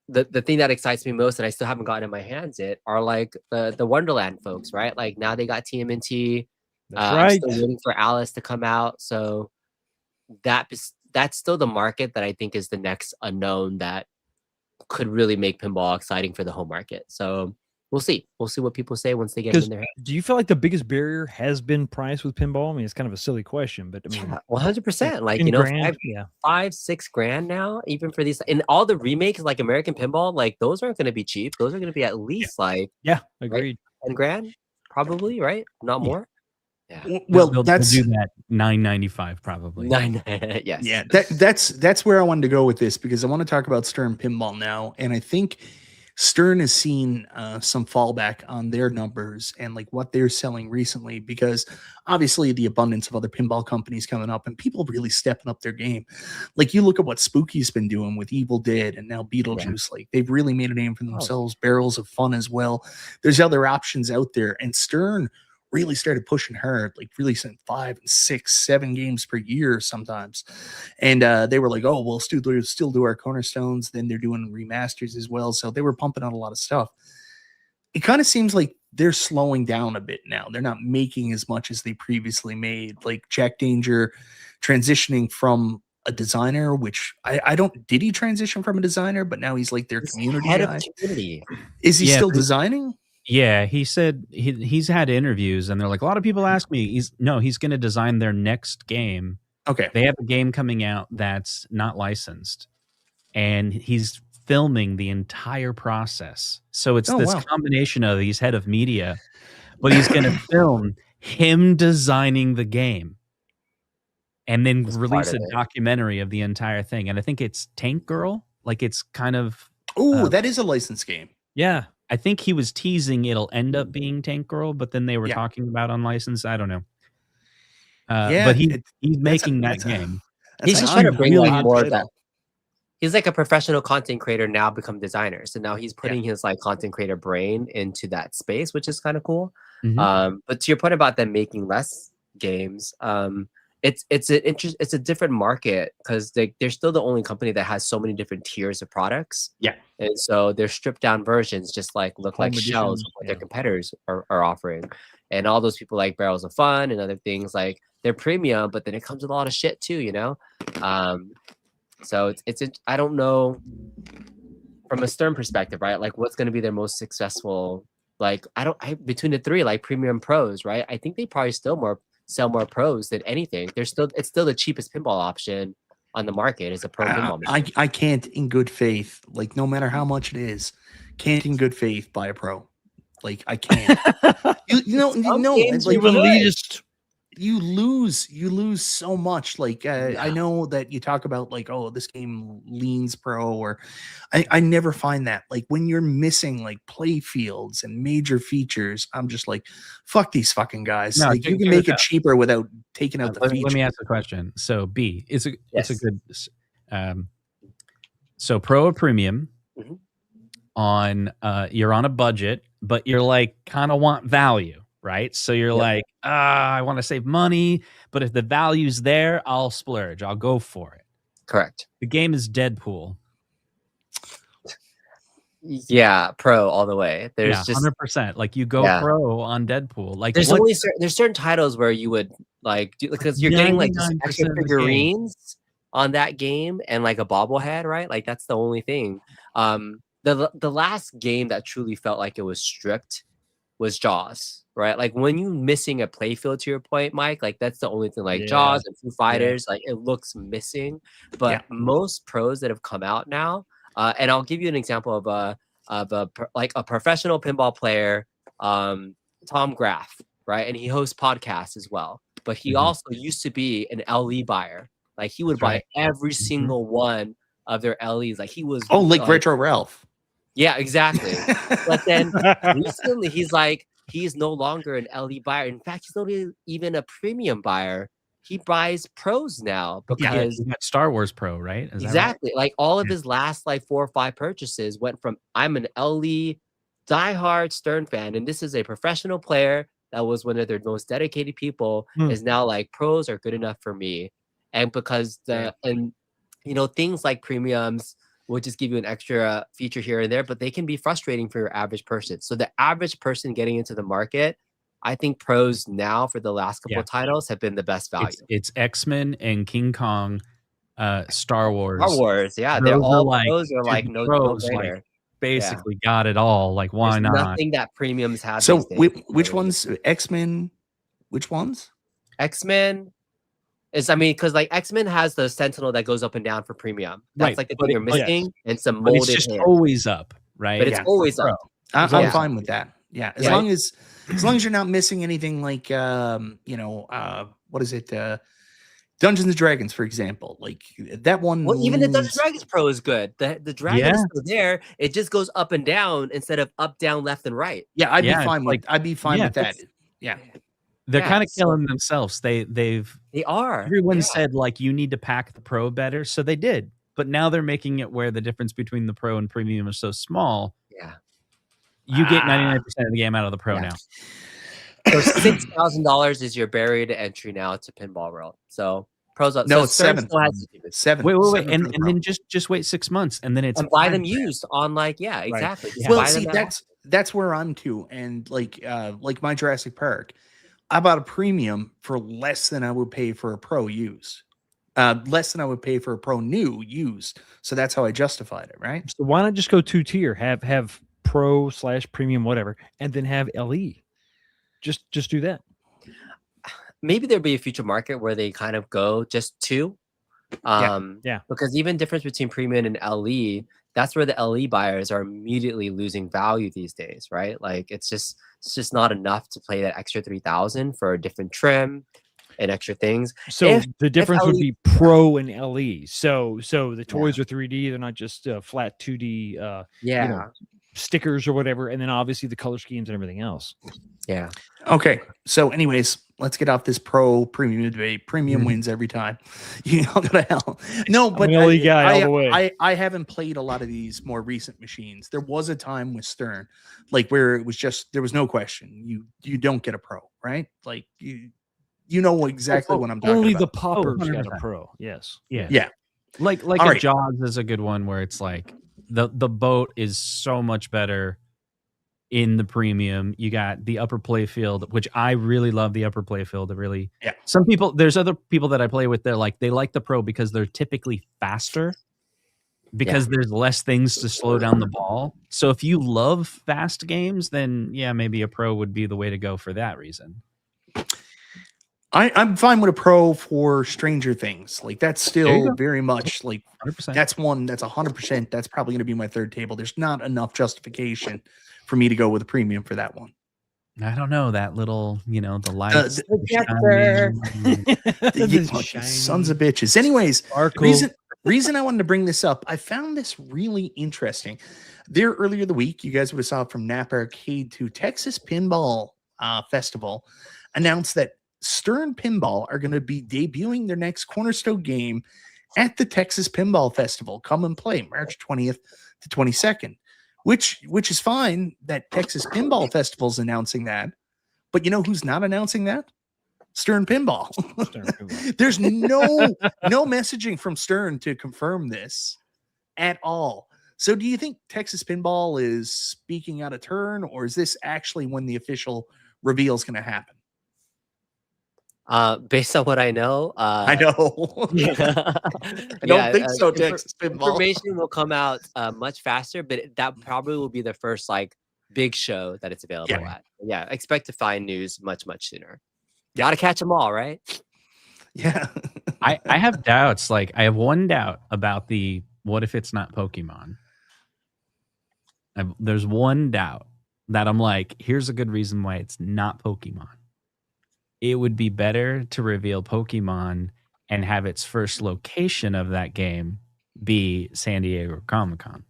The thing that excites me most, and I still haven't gotten in my hands yet, are like the Wonderland folks, right? Like now they got TMNT. That's right. I'm still waiting for Alice to come out. So that's still the market that I think is the next unknown that could really make pinball exciting for the home market. So we'll see. We'll see what people say once they get it in their head. Do you feel like the biggest barrier has been price with pinball? I mean, it's kind of a silly question, but I mean, Yeah, 100%. Like, 10 you know, grand, yeah. 6 grand now, even for these, and all the remakes like American Pinball, like those aren't going to be cheap. Those are going to be at least like Agreed. 10 grand, probably, right? Not more. Yeah. Well, they'll that's do that $9.95 probably. Yes. yeah. That's where I wanted to go with this, because I want to talk about Stern Pinball now, and I think Stern has seen some fallback on their numbers and like what they're selling recently, because obviously the abundance of other pinball companies coming up and people really stepping up their game. Like you look at what Spooky's been doing with Evil Dead and now Beetlejuice. Like they've really made a name for themselves. Barrels of Fun as well. There's other options out there, and Stern really started pushing hard, like really sent 5 and 6, 7 games per year sometimes. And they were like, oh, we'll still do our cornerstones. Then they're doing remasters as well. So they were pumping out a lot of stuff. It kind of seems like they're slowing down a bit now. They're not making as much as they previously made. Like Jack Danger transitioning from a designer, which I don't, did he transition from a designer, but now he's like their community head guy? of community. Is he still designing? Yeah, he said he's had interviews, and they're like, a lot of people ask me, he's going to design their next game. Okay. They have a game coming out that's not licensed, and he's filming the entire process. So it's this combination of he's head of media, but he's going to film him designing the game and then release a documentary of the entire thing. And I think it's Tank Girl. Like it's kind of... Oh, that is a licensed game. Yeah. I think he was teasing it'll end up being Tank Girl, but then they were talking about unlicensed. I don't know. But he's making that game. He's just trying to bring like more of that. He's like a professional content creator now become designer. So now he's putting his like content creator brain into that space, which is kind of cool. Mm-hmm. But to your point about them making less games, it's a different market because they're still the only company that has so many different tiers of products. Yeah. And so their stripped down versions just like look like shells of what their competitors are offering. And all those people like Barrels of Fun and other things, like they're premium, but then it comes with a lot of shit too, you know? So it's I don't know from a Stern perspective, right? Like what's going to be their most successful, like between the three, like premium pros, right? I think they probably sell more pros than anything. It's still the cheapest pinball option on the market is a pro pinball machine. I can't in good faith, like no matter how much it is, can't in good faith buy a pro. Like I can't. You lose so much. Like I know that you talk about like, oh, this game leans pro, or I never find that. Like when you're missing like play fields and major features, I'm just like, fuck these fucking guys. No, like you can make it cheaper without taking out the feature. Let me ask a question. So B, it's a good so pro or premium on you're on a budget, but you're like kind of want value. Right. So you're like, I want to save money, but if the value's there, I'll splurge. I'll go for it. Correct. The game is Deadpool. Yeah, pro all the way. There's just 100%. Like you go pro on Deadpool. Like there's there's certain titles where you would like do, because you're getting like action figurines on that game and like a bobblehead, right? Like that's the only thing. The last game that truly felt like it was stripped was Jaws. Right, like when you missing a playfield, to your point, Mike, like that's the only thing. Like Jaws and Foo Fighters, like it looks missing. But most pros that have come out now, and I'll give you an example of a professional pinball player, Tom Graff, right, and he hosts podcasts as well. But he also used to be an LE buyer. Like he would buy every single one of their LEs. Like he was like Retro Ralph. Yeah, exactly. But then recently, he's no longer an LE buyer. In fact, he's not even a premium buyer. He buys pros now because he got Star Wars Pro, right? Is exactly. That right? Like all of his last like 4 or 5 purchases went from I'm an LE diehard Stern fan, and this is a professional player that was one of their most dedicated people, is now like pros are good enough for me. And because things like premiums will just give you an extra feature here and there, but they can be frustrating for your average person. So the average person getting into the market, I think pros now for the last couple of titles have been the best value. It's X-Men and King Kong, Star Wars. Star Wars, yeah. They're all pros are like no brainer. basically got it all. Like, why There's not? nothing that premiums have. So these days. which ones? X-Men? Which ones? X-Men is, I mean, because like X-Men has the Sentinel that goes up and down for premium. That's Right, like the but thing you're yes. missing, and some But it's molded just hands. always up, right? But it's Yeah. always Pro. up. I'm Yeah. fine with that. Yeah, as Yeah. long as you're not missing anything like what is it? Dungeons and Dragons, for example. Like that one. Well, even the Dungeons loses- and Dragons Pro is good. The dragon is Yeah. still there. It just goes up and down instead of up, down, left, and right. Yeah, I'd Yeah, be it's fine with. like- I'd be fine yeah, with that. it's- Yeah. They're Yeah, kind of so- killing themselves. They've They are. everyone Yeah. said like you need to pack the Pro better, so they did. But now they're making it where the difference between the Pro and Premium is so small. Yeah. You get 99% of the game out of the Pro Yeah. now. So $6,000 is your barrier to entry now to Pinball World. So pros up. No, so it's Stern 7. still has the cheapest. 7. Wait, 7 for and the Pro. then just wait 6 months, and then it's And buy them $5,000. used on like exactly. Just Well, buy see, them now. that's where I'm to, and like my Jurassic Park, I bought a premium for less than I would pay for a Pro used, less than I would pay for a Pro new used. So that's how I justified it, right? So why not just go 2-tier? Have Pro/Premium, whatever, and then have LE. Just do that. Maybe there'll be a future market where they kind of go just two. Yeah. Because even difference between premium and LE, that's where the LE buyers are immediately losing value these days, right? Like it's just not enough to pay that extra 3,000 for a different trim and extra things. So If- the difference would LE be Pro and LE. So the toys are 3D; they're not just flat 2D Yeah. stickers or whatever. And then obviously the color schemes and everything else. Yeah. Okay. So, anyways, let's get off this Pro premium debate. Premium Mhm. wins every time. You know, go to hell. No, but an LE guy all the way. I haven't played a lot of these more recent machines. There was a time with Stern, like where it was just there was no question. You don't get a Pro, right? Like you know exactly what I'm talking Only the about. poppers got a 100%. Pro. Yes. Yeah. Yeah. Like All a right. Jaws is a good one where it's like the boat is so much better in the premium. You got the upper play field, which I really love the upper play field. It really, Yeah. Some people, there's other people that I play with. They like the Pro because they're typically faster because there's less things to slow down the ball. So if you love fast games, then yeah, maybe a Pro would be the way to go for that reason. I'm fine with a Pro for Stranger Things. Like that's There you still go. very much like 100%. that's 100%. That's probably going to be my third table. There's not enough justification for me to go with a premium for that one. I don't know that little, the lights. the sons of bitches. Anyways, reason I wanted to bring this up, I found this really interesting. There earlier the week, you guys would have saw from Napa Arcade to Texas Pinball Festival announced that Stern Pinball are going to be debuting their next cornerstone game at the Texas Pinball Festival. Come and play March 20th to 22nd, which is fine that Texas Pinball Festival's announcing that. But you know who's not announcing that? Stern Pinball. There's no messaging from Stern to confirm this at all. So do you think Texas Pinball is speaking out of turn, or is this actually when the official reveal is going to happen? Based on what I know, I know. Yeah. I don't think so. Texas Pinball. Information will come out much faster, but that probably will be the first like big show that it's available at. Yeah, expect to find news much sooner. Gotta catch them all, right? Yeah. I have doubts. Like I have one doubt about the what if it's not Pokemon? There's one doubt that I'm like, here's a good reason why it's not Pokemon. It would be better to reveal Pokemon and have its first location of that game be San Diego Comic-Con.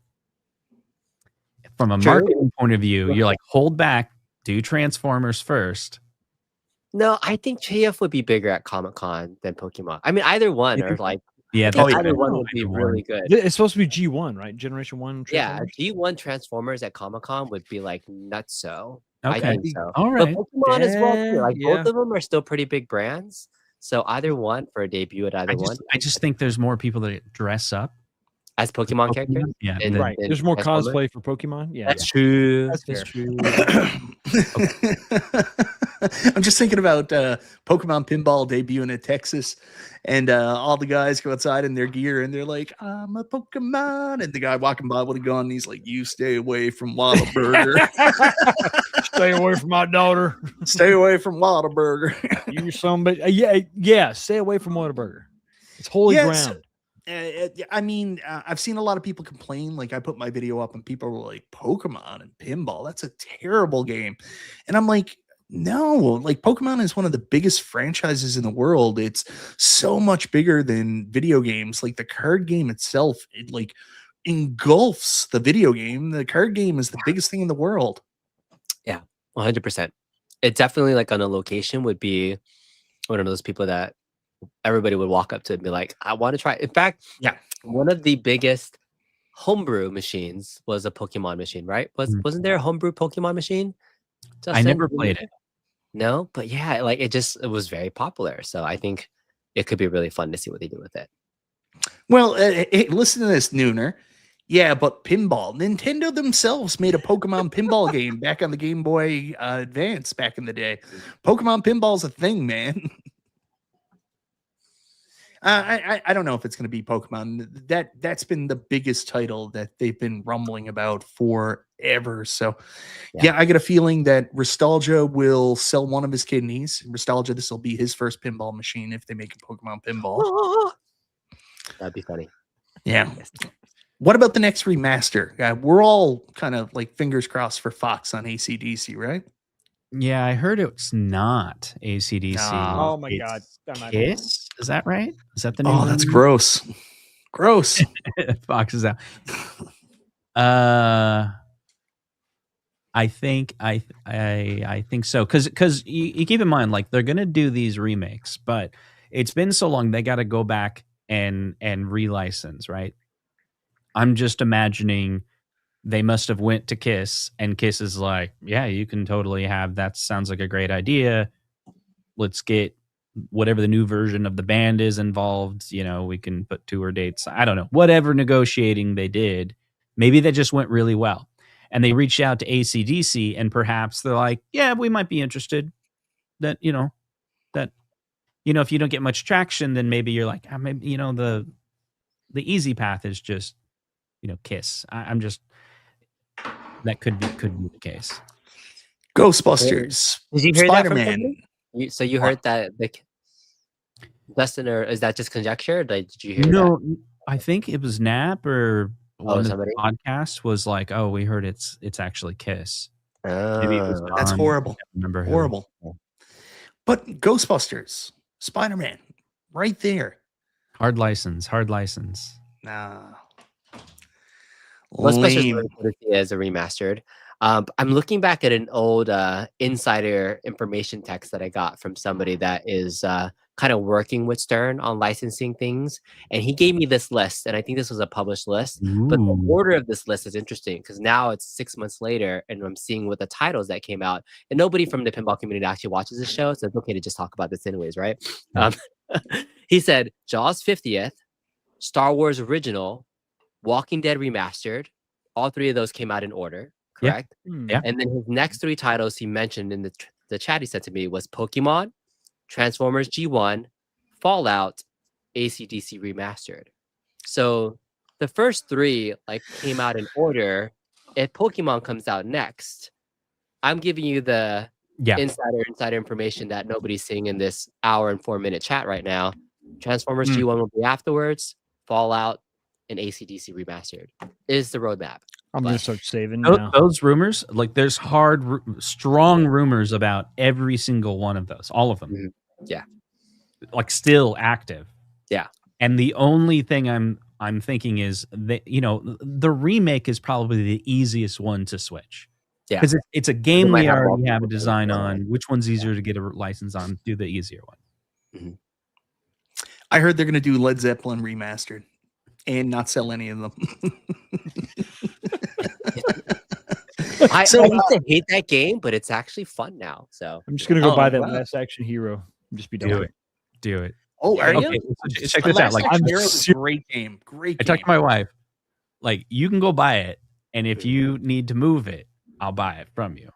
From a marketing point of view, you're like, hold back, do Transformers first. No, I think JF would be bigger at Comic-Con than Pokemon. I mean, either one or like Yeah, I think that's either one true. would be Either one. really good. It's supposed to be G1, right? Generation 1. Yeah, Transformers? G1 Transformers at Comic-Con would be like nutso. I Okay. think so. All right. But Pokemon as well too. Like Yeah. both of them are still pretty big brands. So either one for a debut at either one I just think there's more people that dress up. as Pokemon characters. Yeah. And- than- Right. than There's more Transformers. cosplay for Pokemon. Yeah. That's true. That's That's fair. true. I'm just thinking about Pokemon Pinball debuting at Texas, and all the guys go outside in their gear, and they're like, "I'm a Pokemon," and the guy walking by with a gun, and he's like, "You stay away from Whataburger. Stay away from my daughter. Stay away from Whataburger." You son, but yeah. Stay away from Whataburger. It's holy Yes. ground. I mean, I've seen a lot of people complain. Like, I put my video up and people were like, Pokemon and Pinball, that's a terrible game. And I'm like, no, like, Pokemon is one of the biggest franchises in the world. It's so much bigger than video games. Like, the card game itself, it like engulfs the video game. The card game is the biggest thing in the world. Yeah, 100%. It definitely, like, on a location would be one of those people that everybody would walk up to and be like, I want to try. In fact, Yeah. one of the biggest homebrew machines was a Pokemon machine, right? Wasn't there a homebrew Pokemon machine? I Justin? never played it. No, but yeah, like it was very popular. So I think it could be really fun to see what they do with it. Well, hey, listen to this, Nooner. Yeah, but Pinball. Nintendo themselves made a Pokemon Pinball game back on the Game Boy Advance back in the day. Pokemon Pinball's a thing, man. I don't know if it's going to be Pokemon. That's been the biggest title that they've been rumbling about forever. So, yeah, I get a feeling that Nostalgia will sell one of his kidneys. Nostalgia, this will be his first pinball machine if they make a Pokemon Pinball. That'd be funny. Yeah. What about the next remaster? We're all kind of like fingers crossed for Fox on AC/DC, right? Yeah, I heard it's not AC/DC. No. Oh my God. That might be- Kiss? Is that right? Is that the new Oh, one? that's gross. Gross. Fox is out. I think so, because you keep in mind, like, they're gonna do these remakes, but it's been so long they got to go back and relicense, right? I'm just imagining they must have went to Kiss, and Kiss is like, yeah, you can totally have that. Sounds like a great idea. Let's get whatever the new version of the band is involved. You know, we can put tour dates. I don't know. Whatever negotiating they did, maybe that just went really well. And they reached out to AC/DC, and perhaps they're like, yeah, we might be interested. That, if you don't get much traction, then maybe you're like, maybe, the easy path is just, Kiss. I'm just, that could be the case. Ghostbusters. Did you hear that from Spider-Man. somebody? So you heard that, like, Dustin, or is that just conjecture? Like, did you hear that? No, I think it was Nap or one of somebody? the podcasts was like, oh, we heard it's actually Kiss. Maybe it was That's Don. horrible. I can't remember who. Horrible. But Ghostbusters, Spider-Man, right there. Hard license. Nah. Ghostbusters Lame. really cool to see as a remastered. I'm looking back at an old insider information text that I got from somebody that is kind of working with Stern on licensing things, and he gave me this list, and I think this was a published list. But the Ooh. order of this list is interesting because now it's 6 months later, and I'm seeing what the titles that came out, and nobody from the pinball community actually watches this show, so it's okay to just talk about this anyways, right? He said Jaws 50th, Star Wars Original, Walking Dead Remastered. All three of those came out in order, correct? Yeah. And then his next three titles he mentioned in the chat he sent to me was Pokemon, Transformers G1, Fallout, AC/DC Remastered. So the first three like came out in order. If Pokemon comes out next, I'm giving you the insider information that nobody's seeing in this hour and 4-minute chat right now. Transformers G1 will be afterwards. Fallout and AC/DC Remastered is the roadmap. I'm going to start saving Those, now. those rumors, like, there's strong rumors about every single one of those, all of them. Mhm. Yeah. Like, still active. Yeah. And the only thing I'm thinking is that, the remake is probably the easiest one to switch. Yeah. Because it's a game might we have already multiple have a design things. on. Which one's easier to get a license on? Do the easier one. I heard they're going to do Led Zeppelin remastered and not sell any of them. I So, used to hate that game, but it's actually fun now. So I'm just going to go Oh, buy that wow. Last Action Hero and just be done Do with it. Do it. Oh, are Okay, you? so check this out. Like, Last Action I'm Hero is a ser- great game. Great I game. talked to my wife. Like, you can go buy it, and if you need to move it, I'll buy it from you.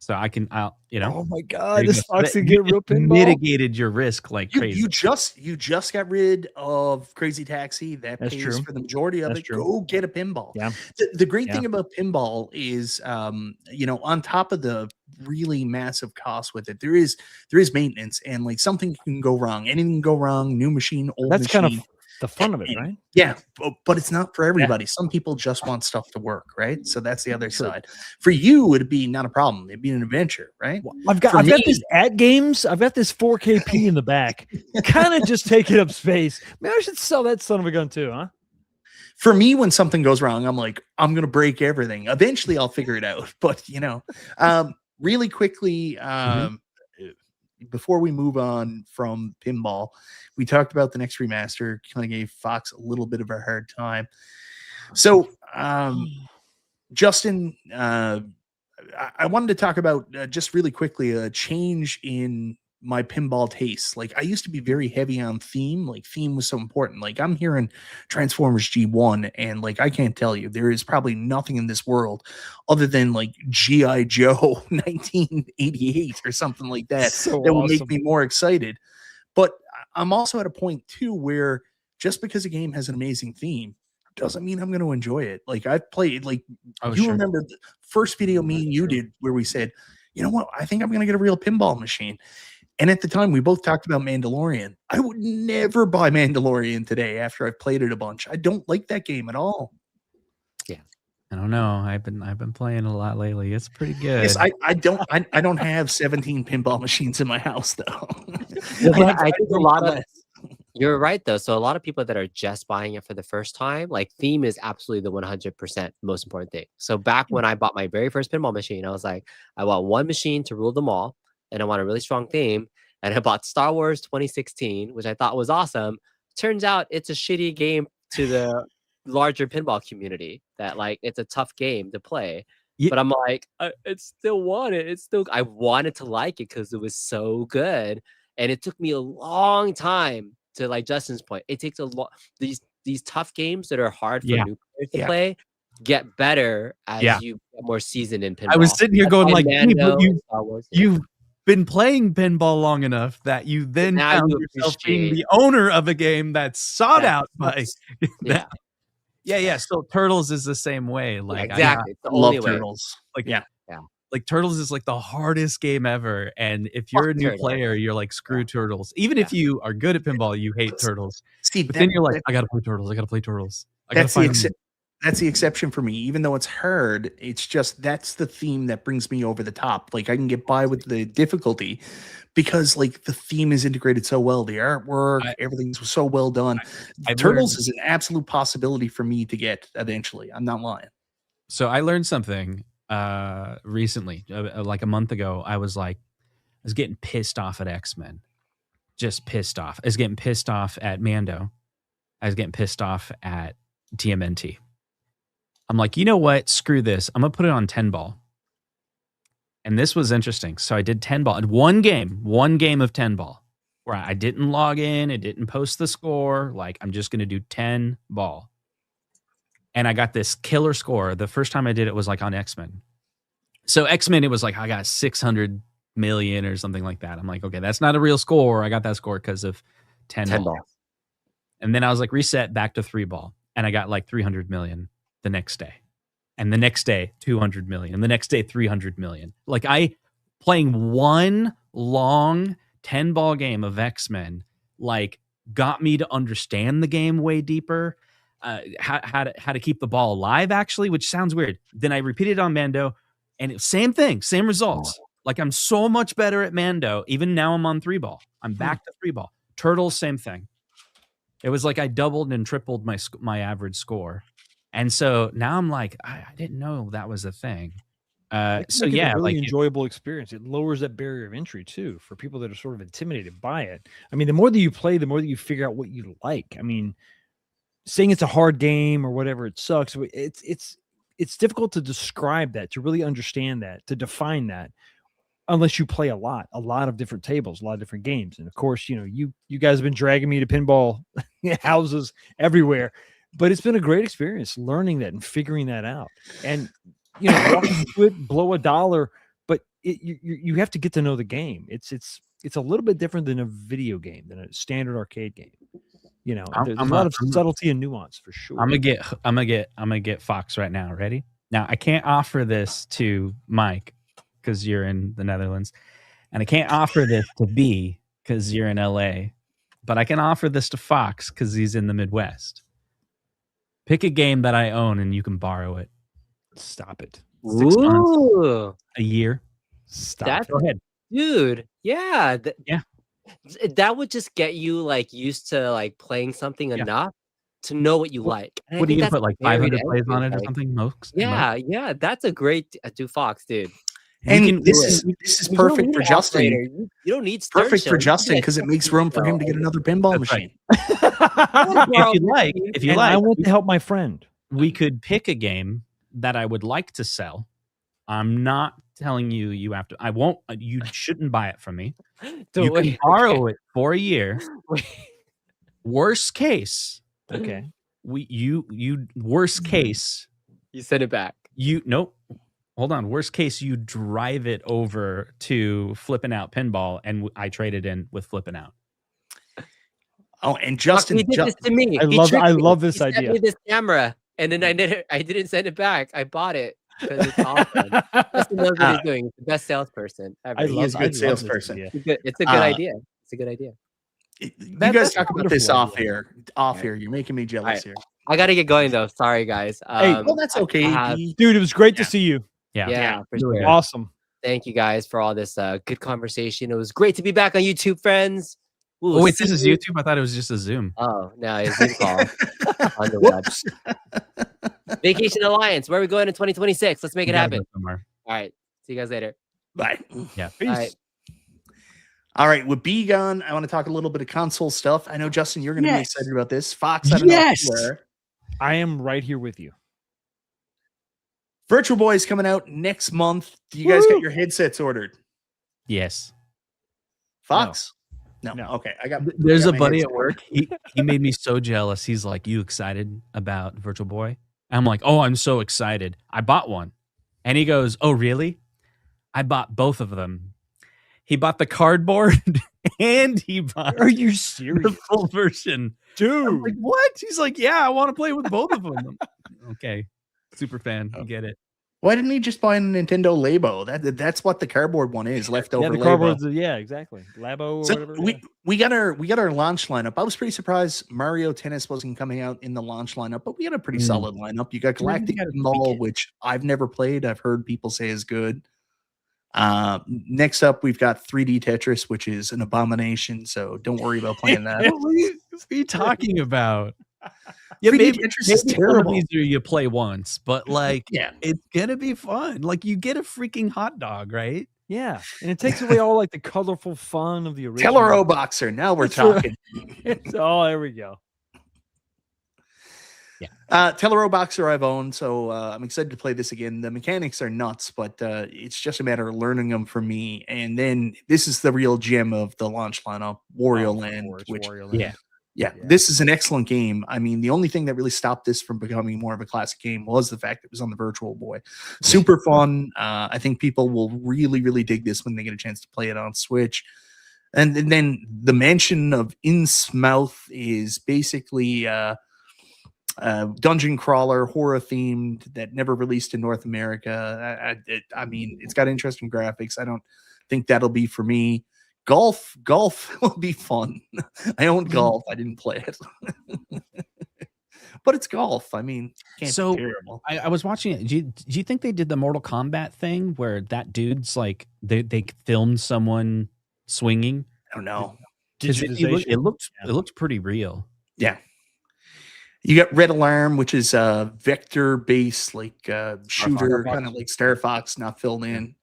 So I'll Oh my there God, you this go. Fox That- can you get real just pinball. mitigated your risk like You crazy. you just got rid of Crazy Taxi. That That's pays true. for the majority of That's it. true. Go get a pinball. Yeah. The great Yeah. thing about pinball is, on top of the really massive cost with it, there is maintenance, and like something can go wrong. Anything can go wrong. New machine, old That's machine. kind of the fun of it, And- right? Yeah, but it's not for everybody. Some people just want stuff to work, right? So that's the other side. For you, it'd be not a problem. It'd be an adventure, right? Well, I've got this at games. I've got this 4KP in the back, kind of just taking up space. Maybe I should sell that son of a gun too, huh? For me, when something goes wrong, I'm like, I'm gonna break everything. Eventually, I'll figure it out. But really quickly, before we move on from pinball, we talked about the next remaster. Kind of gave Fox a little bit of a hard time. So, Justin, I wanted to talk about just really quickly a change in my pinball tastes. Like, I used to be very heavy on theme. Like, theme was so important. Like, I'm hearing Transformers G1, and like, I can't tell you, there is probably nothing in this world other than like G.I. Joe 1988 or something like that that would make me more excited. But I'm also at a point too where just because a game has an amazing theme doesn't mean I'm going to enjoy it. Like, I've played, like, remember the first video me and you did where we said, you know what, I think I'm going to get a real pinball machine. And at the time, we both talked about Mandalorian. I would never buy Mandalorian today after I've played it a bunch. I don't like that game at all. Yeah, I don't know. I've been playing a lot lately. It's pretty good. Yes, I don't have 17 pinball machines in my house though. I think a lot of you're right though. So a lot of people that are just buying it for the first time, like theme is absolutely the 100% most important thing. So back when I bought my very first pinball machine, I was like, I want one machine to rule them all, and I want a really strong theme. And I bought Star Wars 2016, which I thought was awesome. Turns out it's a shitty game to the larger pinball community. That like it's a tough game to play. Yeah. But I'm like, I still want it. I wanted to like it because it was so good. And it took me a long time to, like Justin's point. It takes a lot. These tough games that are hard for new players to play get better as you get more seasoned in pinball. I was sitting here going like, Mando, you've been playing pinball long enough that you then found yourself being the owner of a game that's sought out by that. Yeah. So Turtles is the same way. Like, exactly. I love Turtles. Like, like Turtles is like the hardest game ever. And if you're a new player, you're like, screw Turtles. Even if you are good at pinball, you hate Turtles. But then you're like, I gotta play Turtles. I gotta play Turtles. That's the exception for me. Even though it's hard, it's just that's the theme that brings me over the top. Like, I can get by with the difficulty because like the theme is integrated so well. The artwork, everything's so well done. Turtles is an absolute possibility for me to get eventually. I'm not lying. So I learned something recently, like a month ago. I was getting pissed off at X-Men. Just pissed off. I was getting pissed off at Mando. I was getting pissed off at TMNT. I'm like, you know what? Screw this. I'm going to put it on 10 ball. And this was interesting. So I did 10 ball. One game of 10 ball where I didn't log in. It didn't post the score. Like, I'm just going to do 10 ball. And I got this killer score. The first time I did it was like on X-Men. So X-Men, it was like I got 600 million or something like that. I'm like, okay, that's not a real score. I got that score because of 10 ball. And then I was like, reset back to 3 ball. And I got like 300 million the next day. And the next day, 200 million. And the next day, 300 million. Like, playing one long 10 ball game of X-Men, like, got me to understand the game way deeper. How to keep the ball alive, actually, which sounds weird. Then I repeated it on Mando, and same thing, same results. Like, I'm so much better at Mando. Even now I'm on 3 ball. I'm back to 3 ball. Turtles, same thing. It was like I doubled and tripled my average score. And so now I'm like, I didn't know that was a thing. So yeah, a really enjoyable experience. It lowers that barrier of entry too for people that are sort of intimidated by it. I mean, the more that you play, the more that you figure out what you like. I mean, saying it's a hard game or whatever, it sucks. It's difficult to describe that, to really understand that, to define that, unless you play a lot of different tables, a lot of different games. And of course, you know, you guys have been dragging me to pinball houses everywhere, but it's been a great experience learning that and figuring that out. And, you know, walking into it, blow $1, but you have to get to know the game. It's a little bit different than a video game, than a standard arcade game. You know, there's a lot of subtlety and nuance for sure. I'm gonna get Fox right now. Ready? Now I can't offer this to Mike because you're in the Netherlands, and I can't offer this to B because you're in LA, but I can offer this to Fox because he's in the Midwest. Pick a game that I own and you can borrow it. Stop it. 6 months, Ooh, a year. Stop. That's- Go ahead. dude. Yeah. Yeah. That would just get you like used to like playing something Yeah. enough to know what you like. And I What do think you that's put like very 500 to plays on it or like- something? Most. Yeah, that's a great do Fox, dude. And this do is it. this is You don't perfect need for an Justin. operator. You don't need start Perfect show. for You can Justin get because it a makes room for him to get another pinball That's right. machine. If you And like, I want to help my friend. we could pick a game that I would like to sell. I'm not telling you you have to. I won't. You shouldn't buy it from me. So You wait, can borrow it for a year. wait. Worst case, Okay. worst case, You send it back. nope. Hold on. Worst case, you drive it over to Flippin' Out Pinball, and I trade it in with Flippin' Out. Oh, and Justin, he did this to me. I He love- tricked I me. love this He sent idea. me this camera, and then I didn't send it back. I bought it because it's awesome. Justin knows what he's doing. He's the best salesperson ever. I He love, is a I good love this salesperson. idea. It's a good idea. It's a good idea. you That- guys that's talk a about this wonderful off idea. here. Off here, you're making me jealous Alright. here. I gotta get going though. Sorry guys. Well, that's okay. I have- D. Dude, it was great Yeah. to see you. Yeah. yeah, for really sure. good. Awesome. Thank you guys for all this good conversation. It was great to be back on YouTube, friends. We'll Oh wait, this see is you- YouTube. I thought it was just a Zoom. Oh no, it's Zoom call on the web. Vacation Alliance. Where are we going in 2026? Let's make it We gotta go happen. somewhere. All right. See you guys later. Bye. Yeah. Peace. All right. All right, with B Gun, I want to talk a little bit of console stuff. I know Justin, you're going to be Yes. excited about this. Fox, I don't know if you Yes. are. I am right here with you. Virtual Boy is coming out next month. Do you guys Woo! get your headsets ordered? Yes. Fox? No. No. Okay, I got. There's I a got my buddy headset. at work. He made me so jealous. He's like, "You excited about Virtual Boy?" I'm like, "Oh, I'm so excited. I bought one." And he goes, "Oh, really?" I bought both of them. He bought the cardboard and he bought Are you the serious? full version. I'm like, Dude. "What?" He's like, "Yeah, I want to play with both of them." Okay. Super fan. Oh. Get it. Why didn't he just buy a Nintendo Labo? That's what the cardboard one is, Yeah, leftover the Labo. cardboard's, yeah, exactly. Labo or So whatever. we got our launch lineup. I was pretty surprised Mario Tennis wasn't coming out in the launch lineup, but we got a pretty solid lineup. You got Galactic gotta tweak Pinball, it. which I've never played. I've heard people say is good. Next up, we've got 3D Tetris, which is an abomination. So don't worry about playing that. What are you talking about? Yeah, 3D maybe, Tetris is maybe some of terrible. these are you play once, but like Yeah. it's gonna be fun. Like you get a freaking hot dog, right? Yeah. And it takes away all like the colorful fun of the original. Tellero Boxer. Now we're That's right. talking. Oh, there we go. Tellero Boxer I've owned, so I'm excited to play this again. The mechanics are nuts, but it's just a matter of learning them for me. And then this is the real gem of the launch lineup, Wario Oh, of Land, course, which Wario Land. Yeah. yeah, Yeah. this is an excellent game. I mean, the only thing that really stopped this from becoming more of a classic game was the fact that it was on the Virtual Boy. Super fun. I think people will really, really dig this when they get a chance to play it on Switch. And then the Mansion of Innsmouth is basically dungeon crawler, horror themed that never released in North America. I mean, it's got interesting graphics. I don't think that'll be for me. Golf will be fun. I own golf. I didn't play it, but it's golf. I mean, can't So, be terrible. I was watching it. Do you think they did the Mortal Kombat thing where that dude's like they filmed someone swinging? I don't know. 'Cause it Digitization. looked pretty real. Yeah. You got Red Alarm, which is a vector-based like shooter, kind of like Star Fox, not filled in.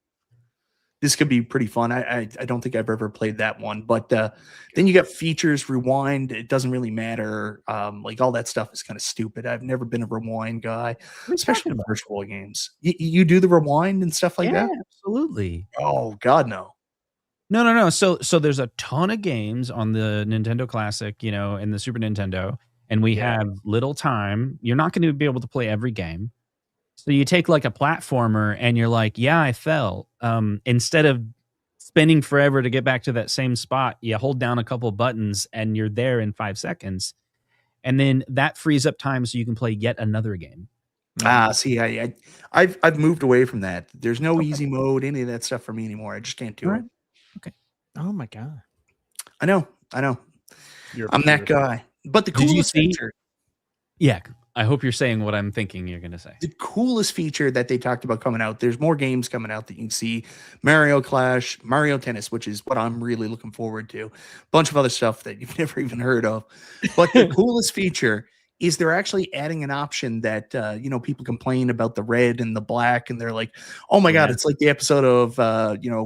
This could be pretty fun. I don't think I've ever played that one, but then you got features, rewind. It doesn't really matter. Like all that stuff is kind of stupid. I've never been a rewind guy, especially in virtual games. You do the rewind and stuff like that? Absolutely. Oh God, no. No. So there's a ton of games on the Nintendo Classic, and the Super Nintendo, and we have little time. You're not going to be able to play every game. So you take like a platformer and you're like, yeah, I fell. Instead of spending forever to get back to that same spot, you hold down a couple buttons and you're there in 5 seconds. And then that frees up time so you can play yet another game. See, I've moved away from that. There's no easy mode, any of that stuff for me anymore. I just can't do it. Okay. Oh my god. I know. I'm that guy. But the Did you coolest see- feature, Yeah. I hope you're saying what I'm thinking you're going to say. the coolest feature that they talked about coming out, there's more games coming out that you can see. Mario Clash, Mario Tennis, which is what I'm really looking forward to. A bunch of other stuff that you've never even heard of. But the coolest feature is they're actually adding an option that people complain about the red and the black, and they're like, oh my god, it's like the episode of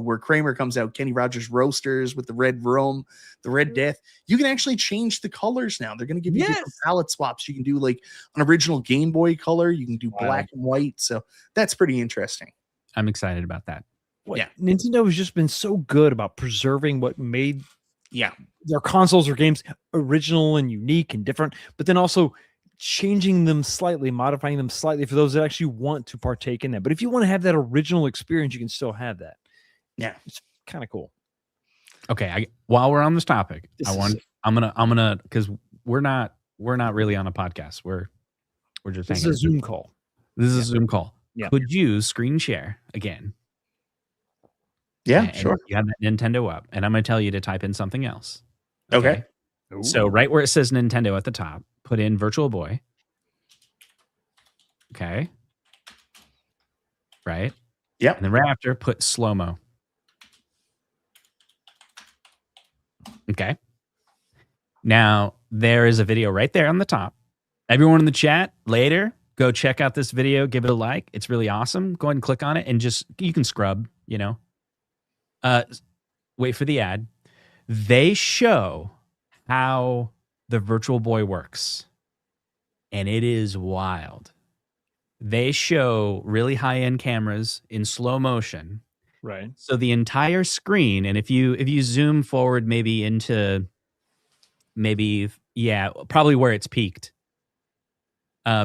where Kramer comes out, Kenny Rogers Roasters, with the red room, the red death. You can actually change the colors now. They're going to give you different palette swaps. You can do like an original Game Boy color, you can do black and white, so that's pretty interesting. I'm excited about that. Nintendo has just been so good about preserving what made their consoles or games original and unique and different, but then also changing them slightly, modifying them slightly for those that actually want to partake in that. But if you want to have that original experience, you can still have that. Yeah, it's kind of cool. Okay, while we're on this topic, I'm gonna because we're not really on a podcast. We're just this is a Zoom call. This is a Zoom call. Yeah. Could you screen share again? Yeah, And sure. You have that Nintendo up, and I'm going to tell you to type in something else. Okay. So right where it says Nintendo at the top, put in Virtual Boy. Okay. Right? Yep. And then right after, put slow-mo. Okay. Now, there is a video right there on the top. Everyone in the chat, later, go check out this video. Give it a like. It's really awesome. Go ahead and click on it, and you can scrub, wait for the ad. They show how the Virtual Boy works, and it is wild. They show really high-end cameras in slow motion. Right. So the entire screen, and if you zoom forward maybe into probably where it's peaked.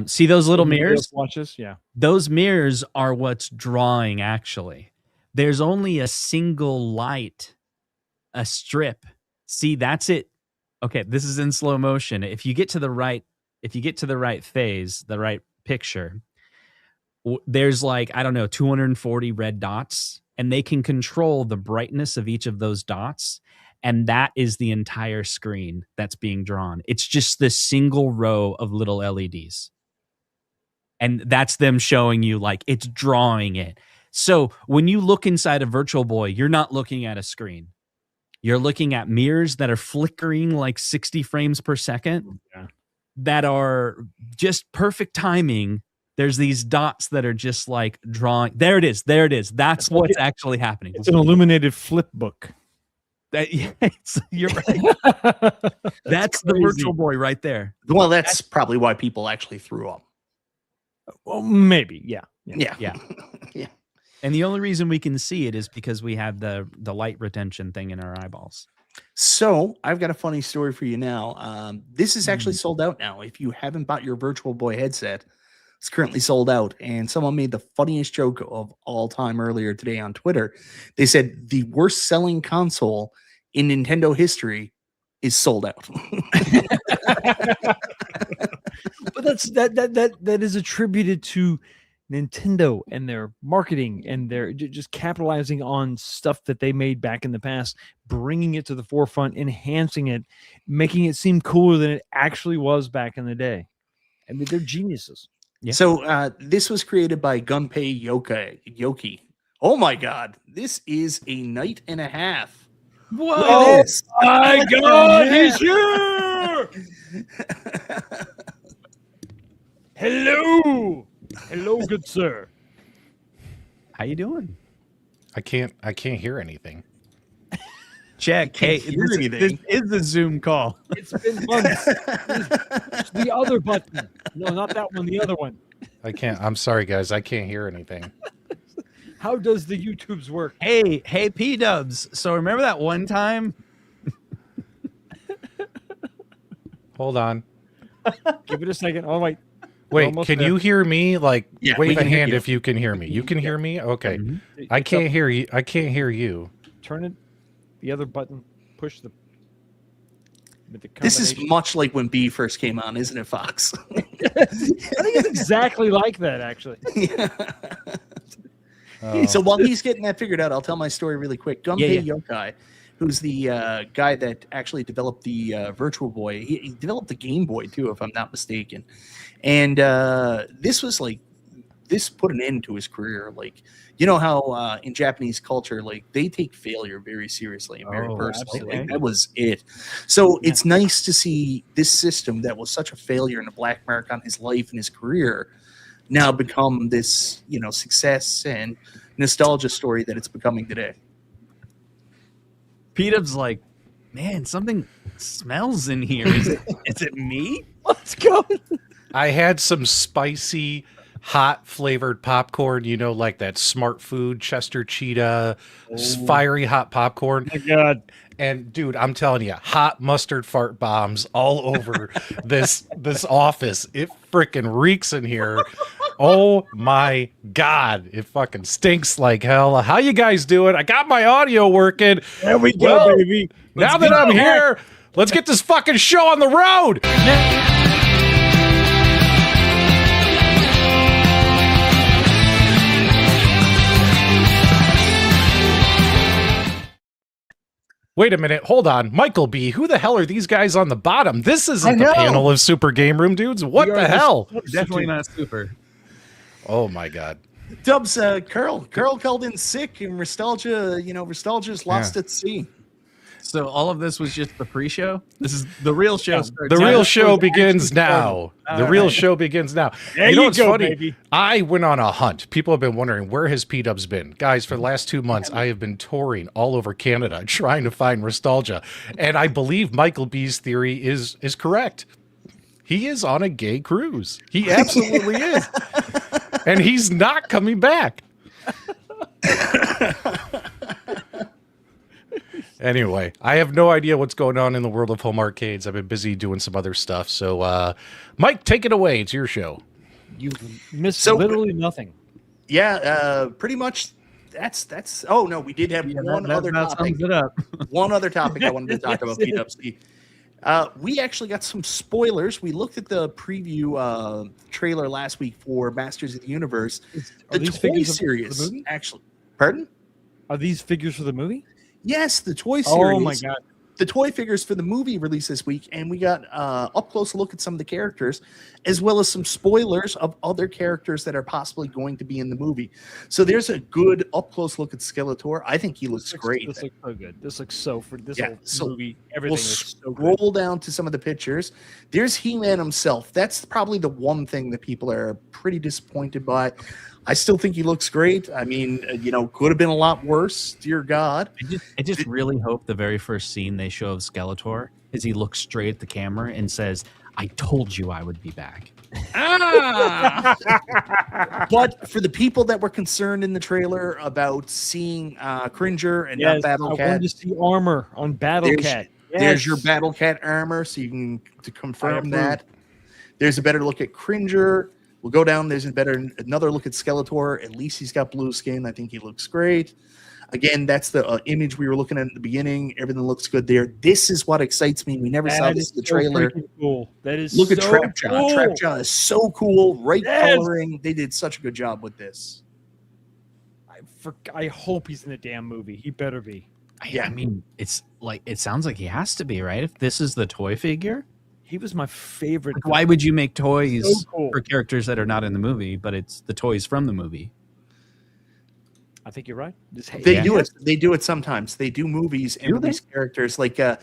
See those little mirrors? Watches, yeah. Those mirrors are what's drawing, actually. There's only a single light, a strip. See, that's it. Okay, this is in slow motion. If you get to the right phase, the right picture, there's 240 red dots, and they can control the brightness of each of those dots, and that is the entire screen that's being drawn. It's just this single row of little LEDs. And that's them showing you it's drawing it. So when you look inside a Virtual Boy, you're not looking at a screen. You're looking at mirrors that are flickering 60 frames per second that are just perfect timing. There's these dots that are just drawing. There it is. That's what's actually happening. It's an illuminated flip book. You're right. That's the Virtual Boy right there. Well, that's probably why people actually threw up. Well, maybe. Yeah. Yeah. And the only reason we can see it is because we have the light retention thing in our eyeballs. So I've got a funny story for you now. This is actually sold out now. If you haven't bought your Virtual Boy headset, it's currently sold out. And someone made the funniest joke of all time earlier today on Twitter. They said the worst selling console in Nintendo history is sold out. But that is attributed to Nintendo and their marketing, and they're just capitalizing on stuff that they made back in the past, bringing it to the forefront, enhancing it, making it seem cooler than it actually was back in the day. I mean, they're geniuses. Yeah. So this was created by Gunpei Yoki. Oh my God, this is a night and a half. Whoa! My God, he's here! Hello, good sir. How you doing? I can't hear anything. Check. Hey, this is the Zoom call. It's been months. It's the other button. No, not that one. The other one. I'm sorry, guys. I can't hear anything. How does the YouTubes work? Hey, Pdubs. So remember that one time? Hold on. Give it a second. Oh, wait. Wait, almost can there. you hear me? Like, Yeah, we wave a can hear hand you. if you can hear me. You can hear me? Okay. Mhm. I It's can't up. hear you. I can't hear you. Turn it. The other button. Push the. With the This is combination. much like when B first came on, isn't it, Fox? I think it's exactly like that, actually. Oh. So while he's getting that figured out, I'll tell my story really quick. Gunpei Yokai, who's the guy that actually developed the Virtual Boy, he developed the Game Boy too, if I'm not mistaken. And this was like, this put an end to his career. Like, you know how in Japanese culture, like they take failure very seriously and very Oh, personally. Like, absolutely. that was it. So it's nice to see this system that was such a failure and a black mark on his life and his career now become this, you know, success and nostalgia story that it's becoming today. Pdubs like, man, something smells in here. Is it me? Let's go. I had some spicy, hot flavored popcorn, you know, like that Smart Food Chester Cheetah, fiery hot popcorn. Oh my God. And dude, I'm telling you, hot mustard fart bombs all over this office. It freaking reeks in here. Oh my God, it fucking stinks like hell. How you guys doing? I got my audio working. There we go, Well, baby. Now that I'm here, let's get this fucking show on the road. Wait a minute, hold on. Michael B, who the hell are these guys on the bottom? This isn't the panel of Super Game Room dudes. What We the are hell? Definitely not super. Oh my God. Dubs, Curl called in sick, and Nostalgia, you know, Nostalgia's lost at sea. So all of this was just the pre-show. This is the real show. The real show begins now. The real show begins now. There You know you what's go, funny? baby. I went on a hunt. People have been wondering, where has Pdubs been? Guys, for the last 2 months, I have been touring all over Canada trying to find Nostalgia. And I believe Michael B's theory is correct. He is on a gay cruise. He absolutely is. And he's not coming back. Anyway, I have no idea what's going on in the world of home arcades. I've been busy doing some other stuff. So, Mike, take it away. It's your show. You missed So- literally nothing. Yeah, pretty much. That's. Oh no, we did have one other topic. Sums it up. One other topic I wanted to talk about, Pdubs. We actually got some spoilers. We looked at the preview trailer last week for Masters of the Universe. Are The these toy figures for the series, movie? actually. Pardon? Are these figures for the movie? Yes, the toy series. Oh my God. The toy figures for the movie released this week, and we got up close look at some of the characters, as well as some spoilers of other characters that are possibly going to be in the movie. So there's a good up close look at Skeletor. I think he looks great. This looks so good. This looks so for this Yeah, whole so movie. Everything We'll looks so good. scroll down to some of the pictures. There's He-Man himself. That's probably the one thing that people are pretty disappointed by. I still think he looks great. I mean, you know, could have been a lot worse. Dear God. I just really hope the very first scene they show of Skeletor is he looks straight at the camera and says, "I told you I would be back." But for the people that were concerned in the trailer about seeing Cringer and Yes, not Battle I wanted Cat, to see armor on Battle Cat. there's your Yes. Battle Cat armor, so you can to confirm approve. that. There's a better look at Cringer. We'll go down. There's another look at Skeletor. At least he's got blue skin. I think he looks great. Again, that's the image we were looking at the beginning. Everything looks good there. This is what excites me. We never saw That this is in the so trailer. freaking cool. That is Look at so Trap John. cool. Trap John is so cool. Right Yes. coloring. They did such a good job with this. I hope he's in the damn movie. He better be. I mean, it's like it sounds like he has to be, right? If this is the toy figure, He was my favorite. like, why would you make toys So cool. for characters that are not in the movie, but it's the toys from the movie? I think you're right. They do it. They do it sometimes. They do movies and Do they? release characters. Like, a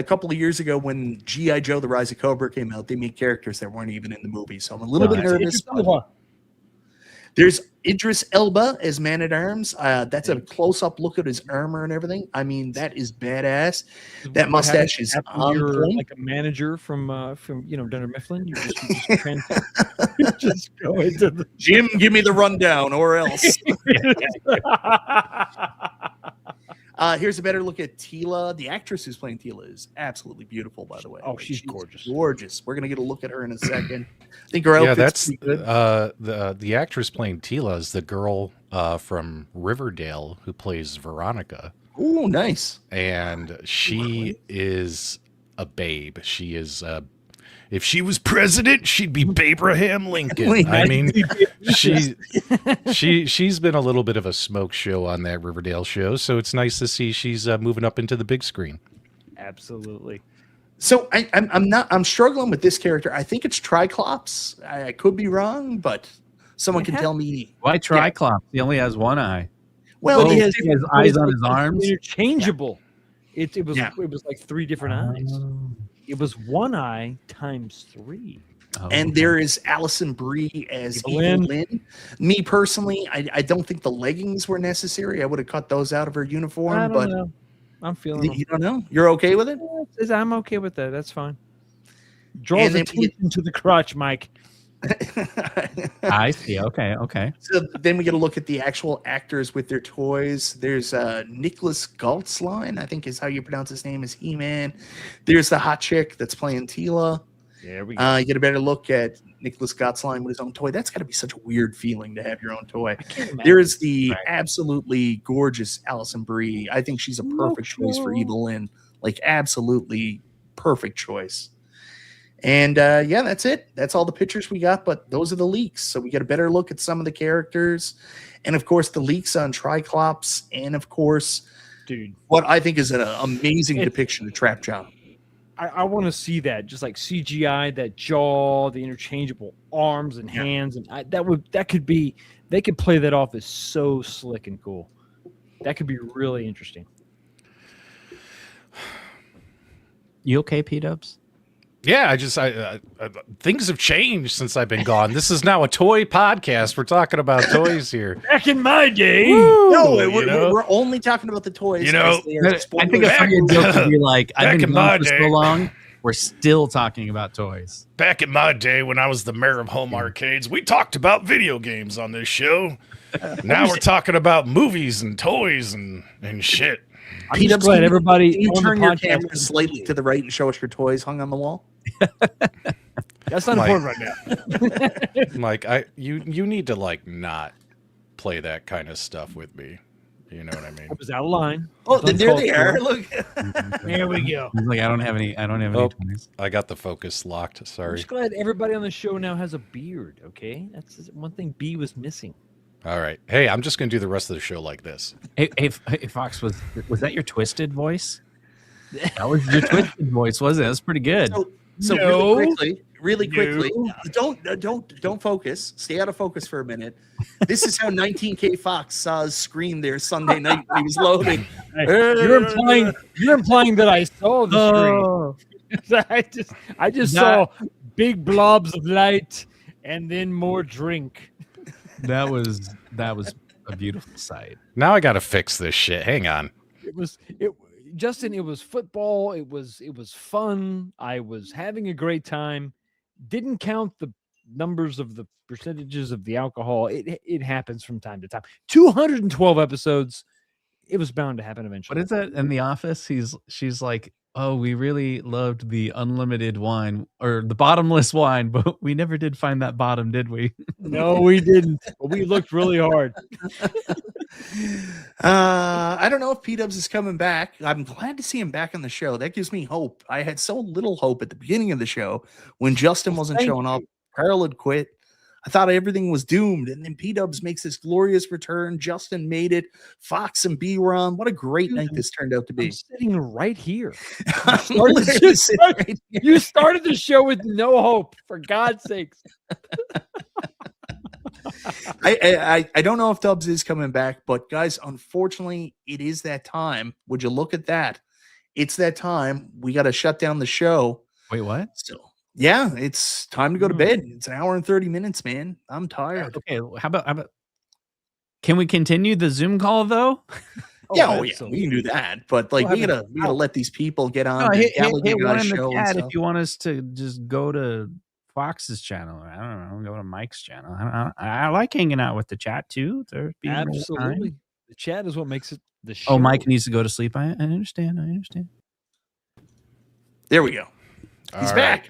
couple of years ago when G.I. Joe: The Rise of Cobra came out, they made characters that weren't even in the movie. So I'm a little bit nervous. but there's Idris Elba as Man at Arms. That's a close-up look at his armor and everything. I mean, that is badass. That mustache is on you're point. like a manager from Dunder Mifflin. You just just go into the. Jim, give me the rundown, or else. Here's a better look at Tila. The actress who's playing Tila is absolutely beautiful, by the way. Oh, she's gorgeous. Gorgeous. We're gonna get a look at her in a second. I think her Yeah, outfit's that's pretty good. the actress playing Tila is the girl from Riverdale who plays Veronica, Oh, nice. and she is a babe. She is if she was president, she'd be Abraham Lincoln. I mean, she's been a little bit of a smoke show on that Riverdale show, so it's nice to see she's moving up into the big screen. Absolutely. So I'm struggling with this character. I think it's Triclops. I could be wrong, but someone can tell me. Why Triclops? He only has one eye. Well, He he has has eyes on his arms. Interchangeable. It was Yeah. it was like 3 different eyes. It was 1 eye times 3. Oh, and there is Allison Brie as Evil Evil Lynn. Lynn. Me personally, I don't think the leggings were necessary. I would have cut those out of her I uniform, don't but know. I'm feeling you don't know. You're okay with it? I'm okay with that. That's fine. Draws And then we attention to the crotch, Mike. I see. Okay. So then we get a look at the actual actors with their toys. There's Nicholas Galtzline, I think is how you pronounce his name, is He-Man. There's the hot chick that's playing Tila. There we go. You get a better look at Nicholas Galtzline with his own toy. That's got to be such a weird feeling to have your own toy. There is the absolutely gorgeous Allison Brie. I think she's a perfect choice for Evil Lynn. Like, absolutely perfect choice. And yeah, that's it. That's all the pictures we got, but those are the leaks. So we get a better look at some of the characters. And of course, the leaks on Triclops. And of course, Dude, what I think is an amazing depiction of Trap John. I want to see that, just like CGI, that jaw, the interchangeable arms and hands, and that could be, they could play that off as so slick and cool. That could be really interesting. You okay, Pdubs? Yeah, I things have changed since I've been gone. This is now a toy podcast. We're talking about toys here. Back in my day, No, you know? we're only talking about the toys. You know, as they are I think spoilers. it's funny joke to be like, I've back been in my gone for so day. long. We're still talking about toys. Back in my day when I was the mayor of home arcades, we talked about video games on this show. Now we're talking about movies and toys and shit. I'm just Pdubs, glad can everybody you on the turn your podcast camera can slightly see to it. the right and show us your toys hung on the wall? That's not Mike. important right now. Like you need to like not play that kind of stuff with me. You know what I mean? I was out of line. Oh, Don't there talk they to are. her. Look. There we go. He's like, I don't have any Oh. toys. I got the focus locked. I'm Sorry. just glad everybody on the show now has a beard. Okay, that's one thing B was missing. All right. Hey, I'm just gonna do the rest of the show like this. Hey, Fox, was that your twisted voice? That was your twisted voice, wasn't it? That's pretty good. So No. really quickly, No. don't focus. Stay out of focus for a minute. This is how 19K Fox saw us scream there Sunday night when he was loading. Hey, you're implying that I saw the Oh. screen. I just saw big blobs of light and then more drink. That was a beautiful sight. Now I gotta fix this shit. Hang on. Justin, it was football. It was fun. I was having a great time. Didn't count the numbers of the percentages of the alcohol. It happens from time to time. 212 episodes. It was bound to happen eventually. What is that in the office? She's like, oh, we really loved the unlimited wine or the bottomless wine, but we never did find that bottom, did we? No, we didn't. But we looked really hard. I don't know if Pdubs is coming back. I'm glad to see him back on the show. That gives me hope. I had so little hope at the beginning of the show when Justin wasn't Thank showing up. Carl had quit. I thought everything was doomed. And then Pdubs makes this glorious return. Justin made it. Fox and B were on. What a great night this turned out to I'm be. sitting right here. I'm started literally this- sitting right here. You started the show with no hope, for God's sakes. I don't know if Dubs is coming back, but guys, unfortunately, it is that time. Would you look at that? It's that time. We got to shut down the show. Wait, what? So yeah, it's time to go to bed. It's an hour and 30 minutes, man. I'm tired. Okay, how about can we continue the Zoom call though? Yeah, we can do that. But like, we gotta let these people get on. No, the hit Gallagher one in show the and chat stuff. if you want us to just go to Fox's channel. I don't know, go to Mike's channel. I like hanging out with the chat too. They're being real time. Absolutely. The chat is what makes it the show. Oh, Mike needs to go to sleep. I understand. I understand. There we go. He's All back. right.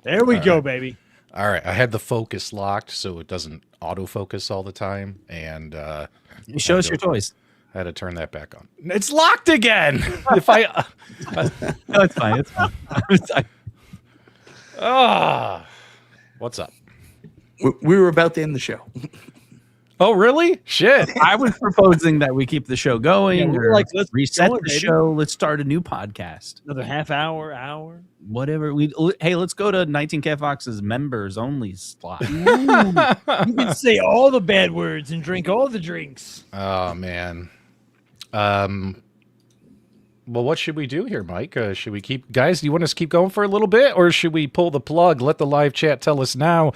There we All go, right. baby. All right. I had the focus locked so it doesn't autofocus all the time. And Show us your toys. I had to turn that back on. It's locked again. If I. No, it's fine. It's fine. What's up? We were about to end the show. Oh, really? Shit. I was proposing that we keep the show going. Yeah, we were or like, let's reset go, the baby. show. Let's start a new podcast. Another half hour. Whatever. Hey, let's go to 19K Fox's members only slot. You can say all the bad words and drink all the drinks. Oh, man. Well, what should we do here, Mike? Should we keep, guys, do you want us to keep going for a little bit, or should we pull the plug? Let the live chat tell us now.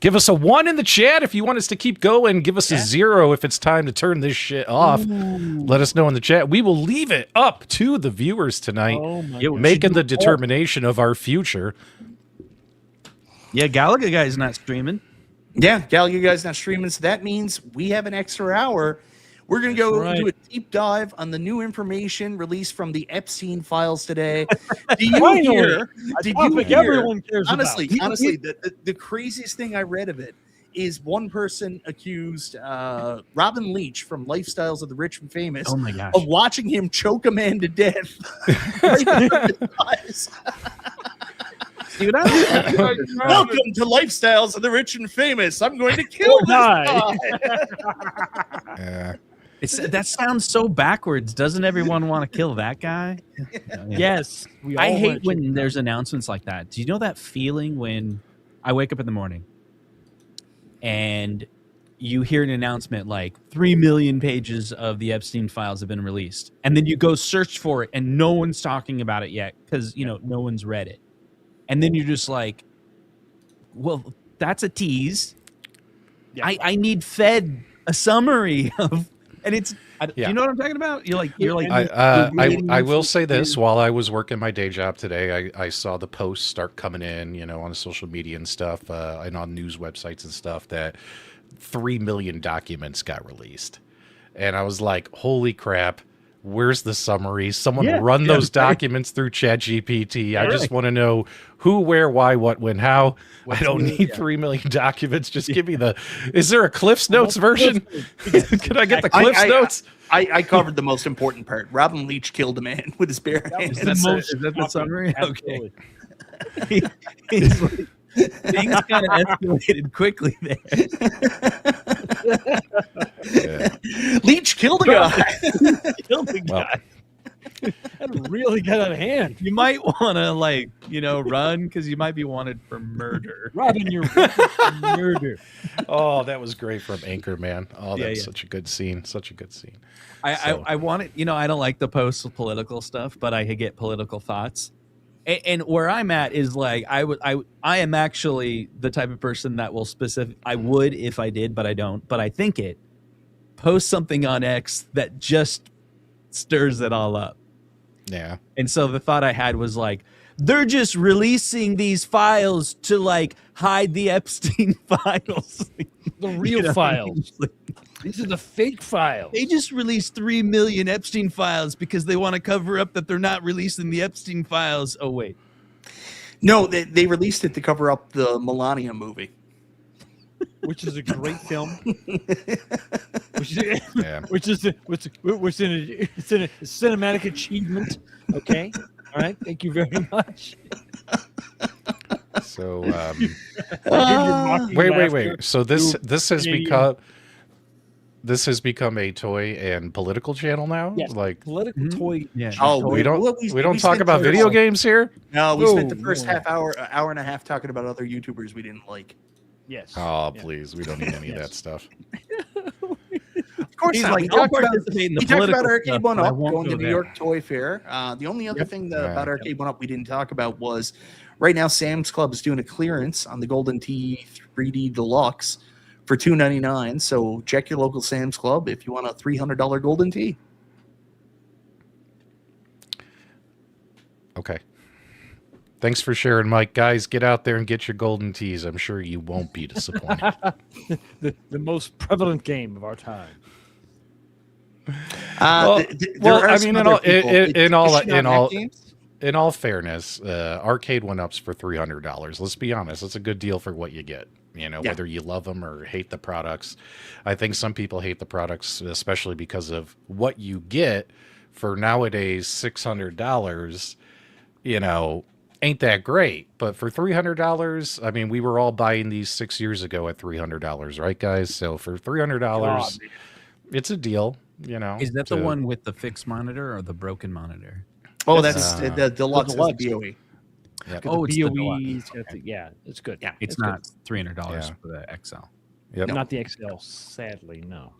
Give us a 1 in the chat if you want us to keep going. Give us a 0 if it's time to turn this shit off. Let us know in the chat. We will leave it up to the viewers tonight, Oh my making the determination of our future. Yeah, Galaga guy's not streaming. Yeah, Gallagher guys not streaming, so that means we have an extra hour. We're going to go That's do right. a deep dive on the new information released from the Epstein files today. Do you Finally, hear? a Did you topic hear? everyone cares Honestly, about. honestly, the craziest thing I read of it is one person accused Robin Leach from Lifestyles of the Rich and Famous Oh my gosh. of watching him choke a man to death. Right in front of his eyes. Dude, Welcome to Lifestyles of the Rich and Famous. I'm going to kill this die. guy. that sounds so backwards. Doesn't everyone want to kill that guy? Yeah. Yes. We I all hate wanna when check there's announcements like that. Do you know that feeling when I wake up in the morning and you hear an announcement like 3 million pages of the Epstein files have been released, and then you go search for it and no one's talking about it yet because no one's read it, and then you're just like, well, that's a tease. Yeah. I need fed a summary of, and it's Yeah. you know what I'm talking about? You're like I will say this. While I was working my day job today, I saw the posts start coming in, on social media and stuff, and on news websites and stuff, that 3 million documents got released. And I was like, holy crap, where's the summary? Someone run those documents through ChatGPT. I just want to know who, where, why, what, when, how. I don't need 3 million documents. Just give me is there a Cliff's Notes version? Can I get the Cliff's Notes? I covered the most important part. Robin Leach killed a man with his bare hands. Is that the summary? Absolutely. Okay. He's like, things kind of escalated quickly there. Leach killed a guy. Killed the guy. That really got out of hand. You might want to run because you might be wanted for murder. Robin, you're for murder. Oh, that was great from Anchorman. Oh, that's Yeah. such a good scene. Such a good scene. I want it. I don't like the post political stuff, but I get political thoughts. And where I'm at is like I am actually the type of person that will I would if I did, but I don't. But I think it post something on X that just stirs it all up. Yeah. And so the thought I had was like, they're just releasing these files to hide the Epstein files. The real files. These are the fake files. They just released 3 million Epstein files because they want to cover up that they're not releasing the Epstein files. Oh, wait. No, they released it to cover up the Melania movie. Which is a great film. Which is, Yeah. it's a cinematic achievement. Okay. All right. Thank you very much. So Wait. wait. So this has become a toy and political channel now? Yes. Like Political Mhm. toy. Yeah. Oh, we don't talk spent about the video first- games here? No, we spent the Whoa, first whoa. hour and a half talking about other YouTubers we didn't like. Yes. Oh, Yeah. please. We don't need any of Yes. that stuff. Of course He's not. like, We I'll talked about, participate in the we talked about political stuff, but I Arcade1Up won't going to go New there. York Toy Fair. The only other thing about Yeah. Arcade1Up we didn't talk about was right now Sam's Club is doing a clearance on the Golden Tee 3D Deluxe for $2.99. So check your local Sam's Club if you want a $300 Golden Tee. Okay. Thanks for sharing, Mike. Guys, get out there and get your golden tees. I'm sure you won't be disappointed. The most prevalent game of our time. Well, There are I some mean, other people- in all fairness, Arcade1Up's for $300. Let's be honest, it's a good deal for what you get. You know, Yeah. whether you love them or hate the products. I think some people hate the products, especially because of what you get for nowadays $600. You know, ain't that great. But for $300, I mean, we were all buying these 6 years ago at $300, right, guys? So for $300, it's a deal. You know, Is that the one with the fixed monitor or the broken monitor? Oh, That's, that's the deluxe is the deluxe. BOE. Yep. Oh, it's the BOE. deluxe. It's got the- yeah, it's good. Yeah, It's good. not $300 Yeah. for the XL. Yep. Not the XL, sadly, no.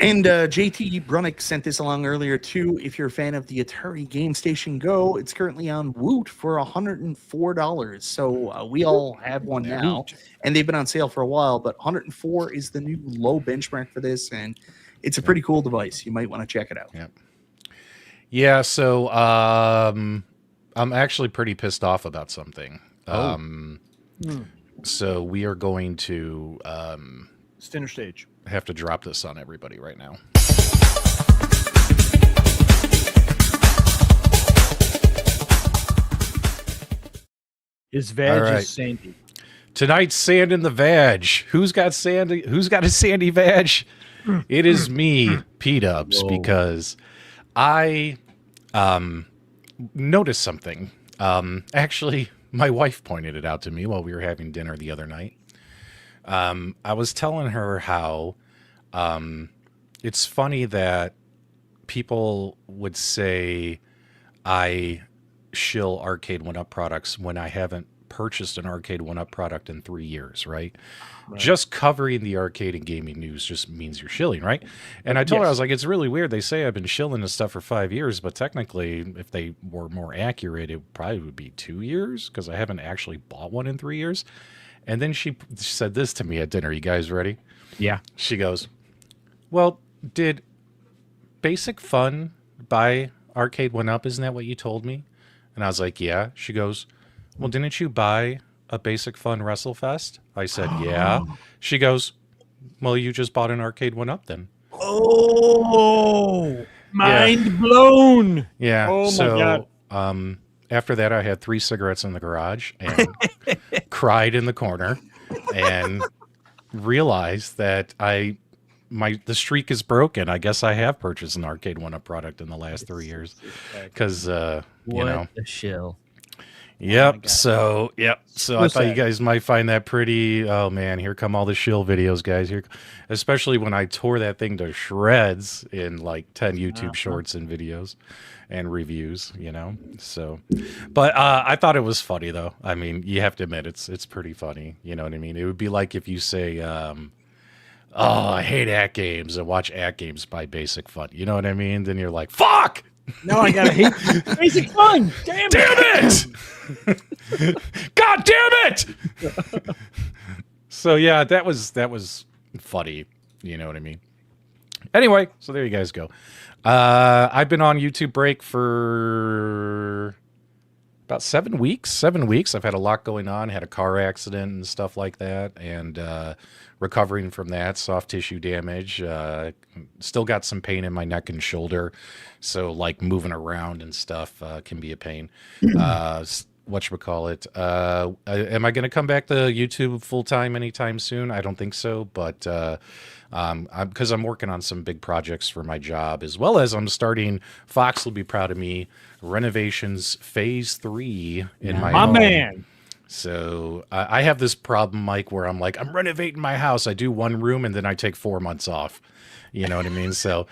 And JT Brunick sent this along earlier too. If you're a fan of the Atari Game Station Go, it's currently on Woot for $104. So we all have one now, and they've been on sale for a while. But 104 is the new low benchmark for this, and it's a pretty cool device. You might want to check it out. Yep. Yeah, so I'm actually pretty pissed off about something. So we are going to Center stage. have to drop this on everybody right now. His veg right. is sandy. Tonight's sand in the vag. Who's got sandy? Who's got a sandy vag? It is me, Pdubs, because I noticed something. Actually, my wife pointed it out to me while we were having dinner the other night. I was telling her how it's funny that people would say I shill Arcade1Up products when I haven't purchased an Arcade1Up product in 3 years, right? Just covering the arcade and gaming news just means you're shilling, right? And I told her, I was like, it's really weird. They say I've been shilling this stuff for 5 years, but technically, if they were more accurate, it probably would be 2 years because I haven't actually bought one in 3 years. And then she said this to me at dinner. You guys ready? Yeah. She goes, well, did Basic Fun buy Arcade1Up? Isn't that what you told me? And I was like, yeah. She goes, well, didn't you buy a Basic Fun WrestleFest? I said, yeah. She goes, well, you just bought an Arcade1Up then. Oh, mind blown. Yeah. Oh, so, my God. After that, I had 3 cigarettes in the garage and cried in the corner and realized that the streak is broken. I guess I have purchased an Arcade1Up product in the last 3 years because, you know. a shill. Yep. So I thought sad. you guys might find that pretty. Oh man, here come all the shill videos, guys. Here, especially when I tore that thing to shreds in like 10 YouTube shorts and videos and reviews. You know. So, but I thought it was funny though. I mean, you have to admit it's pretty funny. You know what I mean? It would be like if you say, "Oh, I hate At Games," and watch At Games by Basic Fun. You know what I mean? Then you're like, "Fuck." No, I gotta hate Basic Fun. Damn it! God damn it! So yeah, that was funny. You know what I mean? Anyway, so there you guys go. I've been on YouTube break for about 7 weeks. 7 weeks. I've had a lot going on. Had a car accident and stuff like that, and recovering from that, soft tissue damage. Still got some pain in my neck and shoulder, so like moving around and stuff can be a pain. Whatchamacallit. Am I going to come back to YouTube full time anytime soon? I don't think so, but because I'm working on some big projects for my job, as well as I'm starting. Fox will be proud of me. Renovations Phase 3 in my home. man. So I have this problem, Mike, where I'm like, I'm renovating my house. I do one room and then I take 4 months off. You know what I mean? So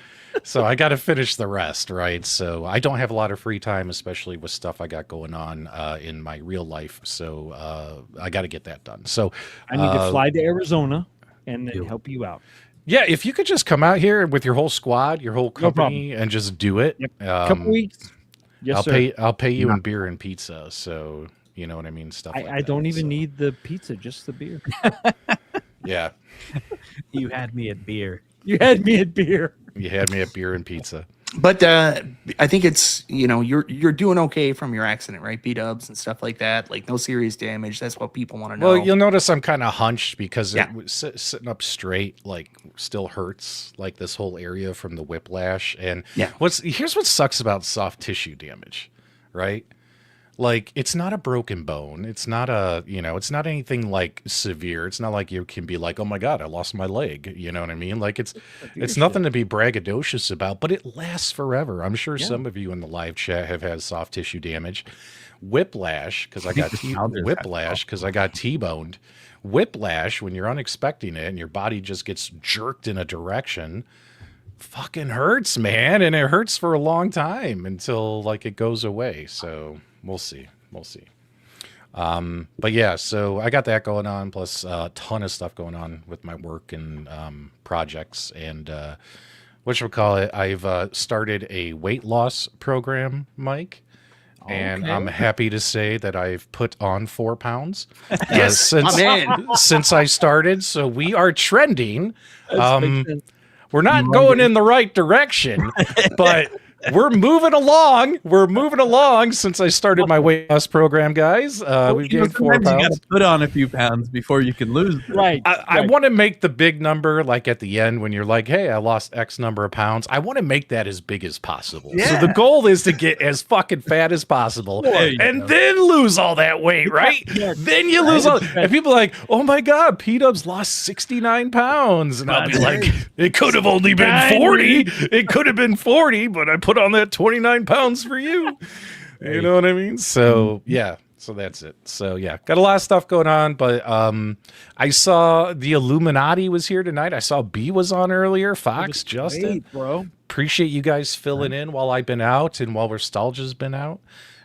I got to finish the rest, right? So I don't have a lot of free time, especially with stuff I got going on in my real life. So I got to get that done. So I need to fly to Arizona and then help you out. Yeah, if you could just come out here with your whole squad, your whole company, and just do it. Yep. Couple weeks. Yes, I'll pay you in beer and pizza. So you know what I mean? Stuff like that. I don't even So, need the pizza, just the beer. Yeah. You had me at beer. You had me at beer. You had me at beer and pizza. But I think it's, you're doing okay from your accident, right? Pdubs and stuff like that. Like no serious damage. That's what people want to know. Well, you'll notice I'm kind of hunched because Yeah. it was sitting up straight, like still hurts, like this whole area from the whiplash. And Yeah. here's what sucks about soft tissue damage, right? Like it's not a broken bone. It's not it's not anything like severe. It's not like you can be like, oh my God, I lost my leg. You know what I mean? Like it's nothing to be braggadocious about, but it lasts forever. I'm sure some of you in the live chat have had soft tissue damage. Whiplash, because I got whiplash because I got T-boned. Whiplash, when you're unexpecting it and your body just gets jerked in a direction, fucking hurts, man. And it hurts for a long time until like it goes away. So we'll see. But yeah, so I got that going on, plus a ton of stuff going on with my work and projects. And whatchamacallit, I've started a weight loss program, Mike. And I'm happy to say that I've put on 4 pounds since I started. So we are trending. We're not going in the right direction, but we're moving along. Since I started my weight loss program, guys. We've gained 4 pounds. You got to put on a few pounds before you can lose them. Right. I want to make the big number, like at the end when you're like, hey, I lost X number of pounds. I want to make that as big as possible. Yeah. So the goal is to get as fucking fat as possible and then lose all that weight, right? Then you lose all. And people are like, oh my God, Pdubs lost 69 pounds. And I'll be like, it could have only been 40. It could have been 40, but I put on that 29 pounds for you. You know what I mean? So yeah. So that's it. So yeah, got a lot of stuff going on, but I saw the Illuminati was here tonight. I saw B was on earlier. Fox, Justin, Great, bro. appreciate you guys filling in while I've been out and while Nostalgia's been out,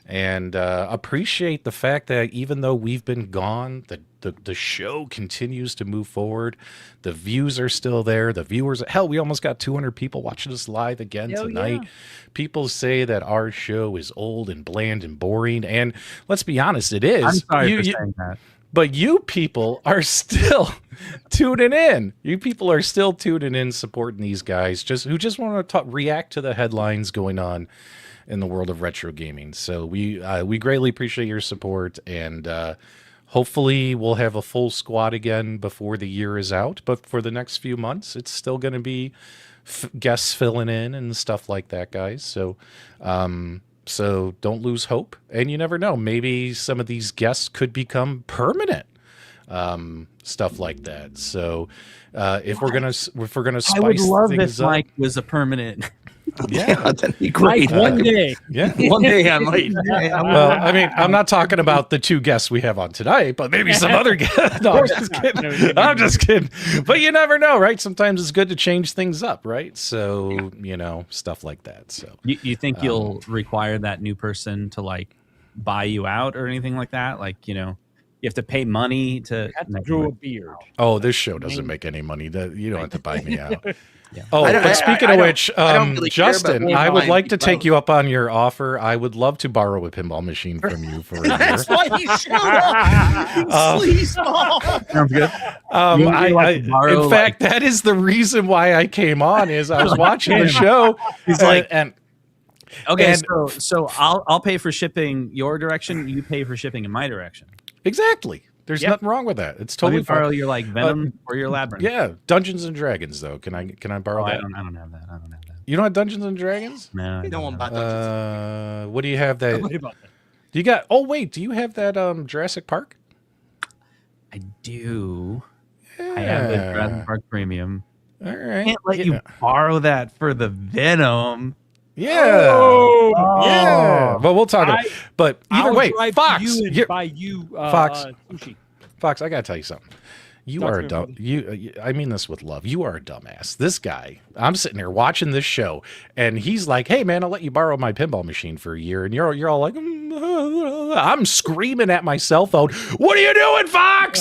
and appreciate the fact that even though we've been gone, the show continues to move forward. The views are still there. The viewers, hell, we almost got 200 people watching us live again tonight. Yeah. People say that our show is old and bland and boring, and let's be honest, it is. I'm sorry for saying that. But you people are still tuning in. You people are still tuning in, supporting these guys who just want to react to the headlines going on in the world of retro gaming. So we greatly appreciate your support, and hopefully we'll have a full squad again before the year is out. But for the next few months, it's still going to be guests filling in and stuff like that, guys. So so don't lose hope, and you never know, maybe some of these guests could become permanent, stuff like that. So if we're gonna spice I would love things if up, Mike was a permanent. Yeah, that'd be great. One day. yeah. One day I might. Well, I mean, I'm not talking about the 2 guests we have on tonight, but maybe some other guests. No, I'm just kidding. I'm just kidding. But you never know, right? Sometimes it's good to change things up, right? So, stuff like that. So You think you'll require that new person to like buy you out or anything like that? Like, you have to pay money to Grow a beard. Oh, this show doesn't make any money. That you don't have to buy me out. Yeah. Oh, and speaking of which, I don't really care about Justin, paying I would mine like to take both. you up on your offer. I would love to borrow a pinball machine from you for a year. That's why he showed up. Sleazeball. Sounds good. Um, You want me to, like, borrow, in fact, that is the reason why I came on. Is I was watching the show. He's like, and okay, and- so I'll pay for shipping your direction. You pay for shipping in my direction. exactly. There's nothing wrong with that. It's Let me totally borrow fine. your like Venom or your Labyrinth. Yeah, Dungeons and Dragons though. Can I borrow Oh, that? I don't have that. I don't have that. You don't have Dungeons and Dragons? No, I No don't one have bought Dungeons. What do you have that? What about that? Do you got? Oh wait, do you have that Jurassic Park? I do. I have the Jurassic Park Premium. All I right. can't let you borrow that for the Venom. Yeah. Oh. Yeah. But we'll talk about. But either I'll way, drive Fox. to you and you're- buy you Fox. sushi. Fox, I gotta tell you something. You Talk are to a me, dumb. buddy. I mean this with love. You are a dumbass. This guy. I'm sitting here watching this show, and he's like, "Hey, man, I'll let you borrow my pinball machine for a year." And you're all like, I'm screaming at my cell phone. What are you doing, Fox?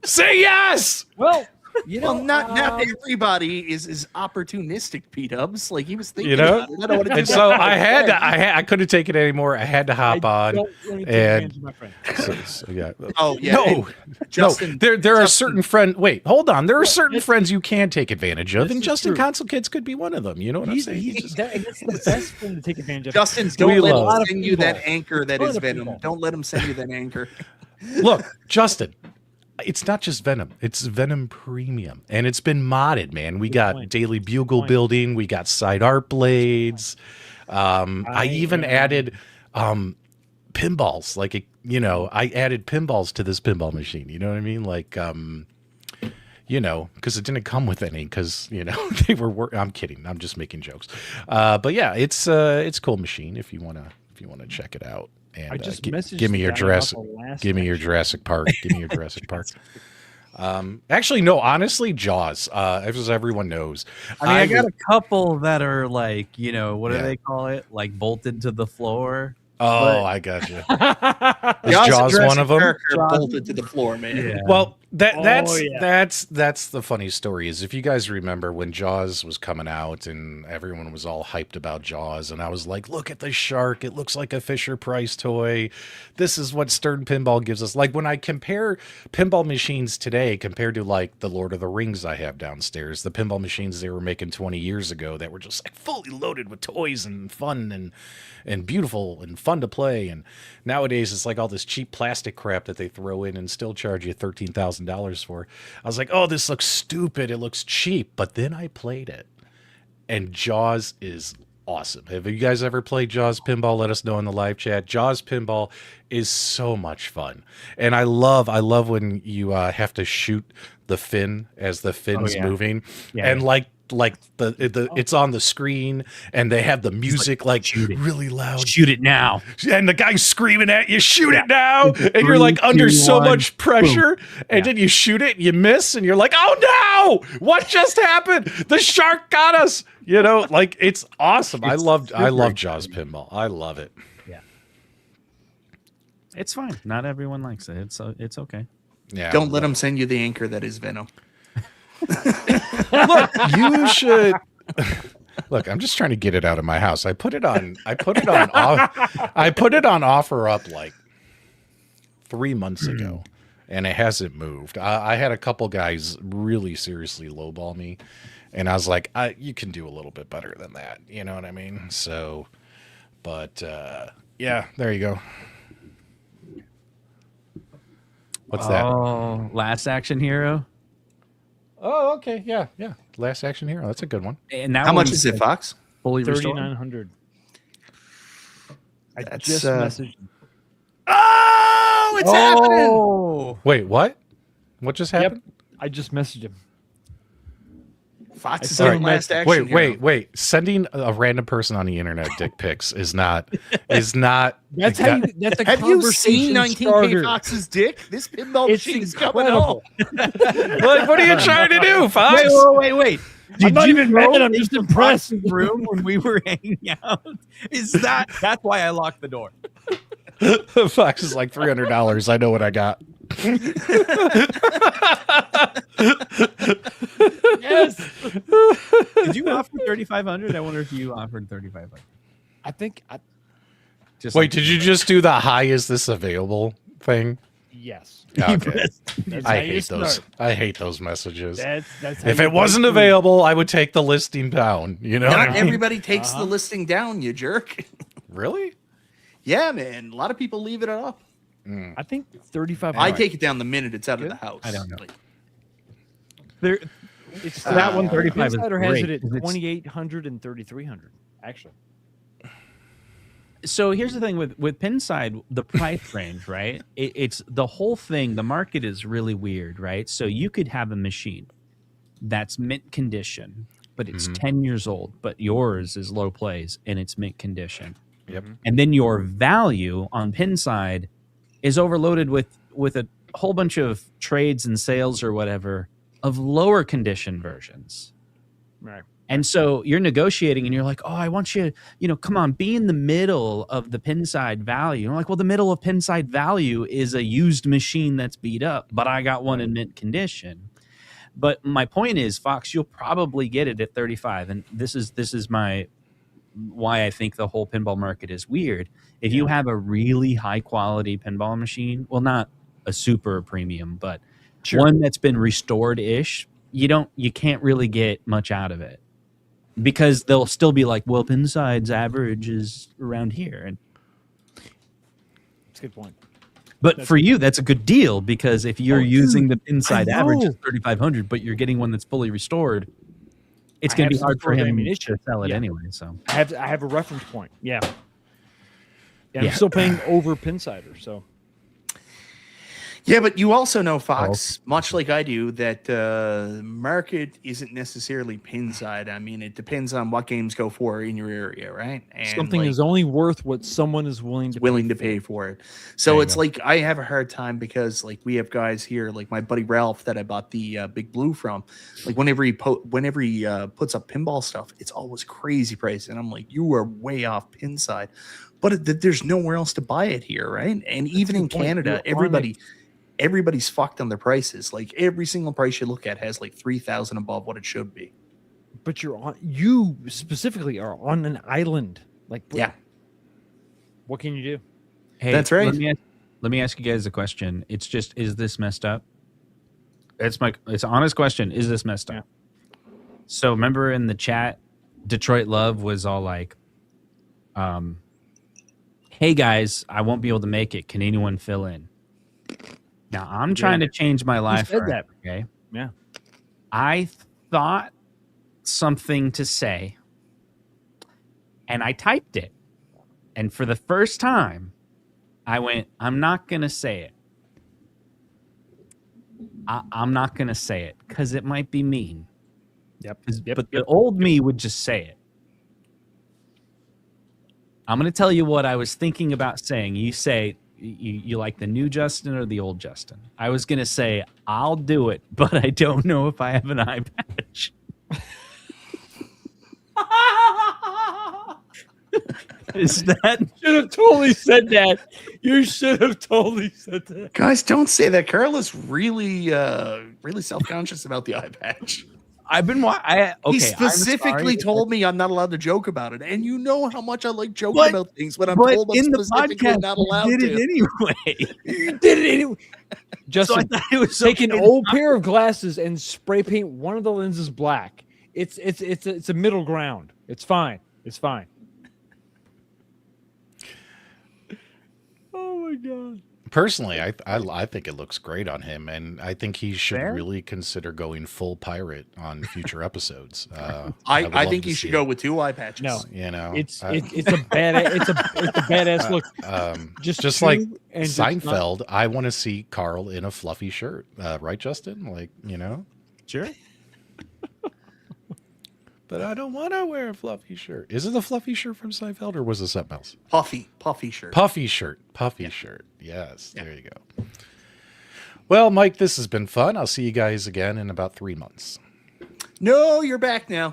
Say yes. Well, You know, Well, not everybody is opportunistic, Pdubs. Like he was thinking You know? about it. I don't want to do And that. so I couldn't take it anymore. I had to hop on. don't let me take and- advantage of my friend. So, yeah. Oh yeah. No, and Justin. no. There are Justin- certain friends. Wait, hold on. There are certain this- friends you can take advantage of, this and is Justin true. Console Kids could be one of them. You know what I'm He's, saying? he's, that's the best friend to take advantage of. Justin, We don't let love- him send you that Pinball. anchor that Ton is of Venom. pinball. Don't let him send you that anchor. Look, Justin, it's not just Venom. It's Venom Premium. And it's been modded, man. We got point. Daily Bugle point. building. We got side art blades. I even added pinballs. Like, I added pinballs to this pinball machine. You know what I mean? Like, because it didn't come with any because, they were I'm kidding. I'm just making jokes. But yeah, it's a cool machine if you want to check it out. And I just give messaged me your the guy about Jurassic. the last Give me your action. Jurassic Park. Give me your Jurassic Park. Actually, no. Honestly, Jaws. As everyone knows, I mean, I got was- a couple that are like, what do Yeah. they call it? Like bolted to the floor. Oh, I got you. Is Jaws and Jaws one Jurassic of them? Park are Jaws- bolted to the floor, man. Yeah. Well, Oh, yeah. that's the funny story is if you guys remember when Jaws was coming out and everyone was all hyped about Jaws and I was like, look at the shark, it looks like a Fisher Price toy. This is what Stern Pinball gives us. Like when I compare pinball machines today compared to like the Lord of the Rings I have downstairs, the pinball machines they were making 20 years ago that were just like fully loaded with toys and fun and beautiful and fun to play. And nowadays it's like all this cheap plastic crap that they throw in and still charge you $13,000 for. I was like, oh, this looks stupid. It looks cheap. But then I played it and Jaws is awesome. Have you guys ever played Jaws Pinball? Let us know in the live chat. Jaws Pinball is so much fun. And I love when you have to shoot the fin as the fin's yeah. moving. Yeah. And like the it's on the screen and they have the music like shoot it. really loud Shoot it now. and the guy's screaming at you, shoot it now, It's and you're like 3, under 2, so 1, much pressure, and Yeah. then you shoot it, and you miss, and you're like, oh no, what just happened? The shark got us. Like it's awesome. I It's love super Jaws Pinball. I love it. It's fine. Not everyone likes it. It's okay. Yeah. Don't let him send you the anchor that is Venom. Look, you should. Look, I'm just trying to get it out of my house. I put it on offer up like 3 months ago, and it hasn't moved. I had a couple guys really seriously lowball me, and I was like, you can do a little bit better than that. You know what I mean? So, but yeah, there you go. What's that? Oh, Last Action Hero. Oh, okay, yeah. Last Action Hero. That's a good one. And that How much one's, is it, like, Fox? fully restored? 3,900. I That's, just uh, messaged. Oh, it's happening. Oh, Wait, what? What just happened? I just messaged him. Fox is Sorry, on Last Action. Wait. Sending a random person on the internet dick pics is not. That's how you. That's a Have you seen conversation 19K starter. Fox's dick? This pinball It's machine is coming up. incredible. What are you trying to do, Fox? wait. I'm not even know mad. I'm in just the impressed. boxing room when we were hanging out? That's why I locked the door. Fox is like $300. I know what I got. Yes. Did you offer 3,500? I wonder if you offered 3,500. I think. Just Wait, did you just do the high is this available thing? Yes. Okay. That's I how you hate those. start. I hate those messages. That's how If you it wasn't break through. available, I would take the listing down. You know? what I Not mean? everybody takes the listing down, you jerk. Really? Yeah, man. A lot of people leave it up. I think 35. I take it down the minute it's out of the house. I don't know. Like, There, It's that 135 is Insider has great, it at 'cause it's- 2,800 and 3,300. Actually, So here's the thing with Pinside, the price range, right? It's the whole thing. The market is really weird, right? So you could have a machine that's mint condition, but it's 10 years old, but yours is low plays and it's mint condition. Yep. And then your value on Pinside is overloaded with a whole bunch of trades and sales or whatever of lower condition versions. right? And so you're negotiating and you're like, oh, I want you, come on, be in the middle of the Pinside value. And I'm like, well, the middle of Pinside value is a used machine that's beat up, but I got one in mint condition. But my point is, Fox, you'll probably get it at 35, and this is my why I think the whole pinball market is weird. If you have a really high quality pinball machine, well, not a super premium, but one that's been restored ish, you can't really get much out of it, because they'll still be like, well, Pinside's average is around here, and That's a good point. but for you, that's a good deal, because if you're using the Pinside average of 3,500, but you're getting one that's fully restored, it's going to be hard for him to sell it anyway. So I have a reference point. Yeah. And Yeah. I'm still paying over Pinsider, so Yeah, but you also know, Fox, much like I do, that market isn't necessarily Pinside. I mean, it depends on what games go for in your area, right? And something like, is only worth what someone is willing to pay for it. So it's like I have a hard time, because like we have guys here, like my buddy Ralph that I bought the Big Blue from. Like whenever he puts up pinball stuff, it's always crazy price, and I'm like, you are way off Pinside. But there's nowhere else to buy it here, right? And even in Canada, everybody's fucked on their prices. Like every single price you look at has like 3,000 above what it should be. But you specifically are on an island. Like, what can you do? hey, That's right. Let me ask you guys a question. It's just, is this messed up? It's an honest question. Is this messed up? So remember in the chat, Detroit Love was all like, hey guys, I won't be able to make it. Can anyone fill in? Now I'm trying to change my life. said that? Okay. Yeah. I thought something to say, and I typed it. And for the first time, I went, I'm not going to say it. I'm not going to say it because it might be mean. But the old me would just say it. I'm going to tell you what I was thinking about saying. You say you like the new Justin or the old Justin. I was going to say, I'll do it, but I don't know if I have an eye patch. Is that Should have totally said that. You should have totally said that. Guys, don't say that. Carl is really self-conscious about the eye patch. I've been He specifically told me I'm not allowed to joke about it, and you know how much I like joking about things, but I'm told I'm specifically not allowed did to. it anyway. You did it anyway. Justin, So I thought it was take an okay. old pair of glasses and spray paint one of the lenses black. It's a middle ground. It's fine. It's fine. Oh my god. Personally, I think it looks great on him, and I think he should Fair? really consider going full pirate on future episodes. I think you should go with 2 eye patches. No. You know, It's a badass look. just like Seinfeld. I want to see Carl in a fluffy shirt, right, Justin? Like, you know, Sure. but I don't want to wear a fluffy shirt. Is it a fluffy shirt from Seinfeld, or was it something else? Puffy shirt. Puffy shirt. Yes, there you go. Well, Mike, this has been fun. I'll see you guys again in about 3 months. No, you're back now.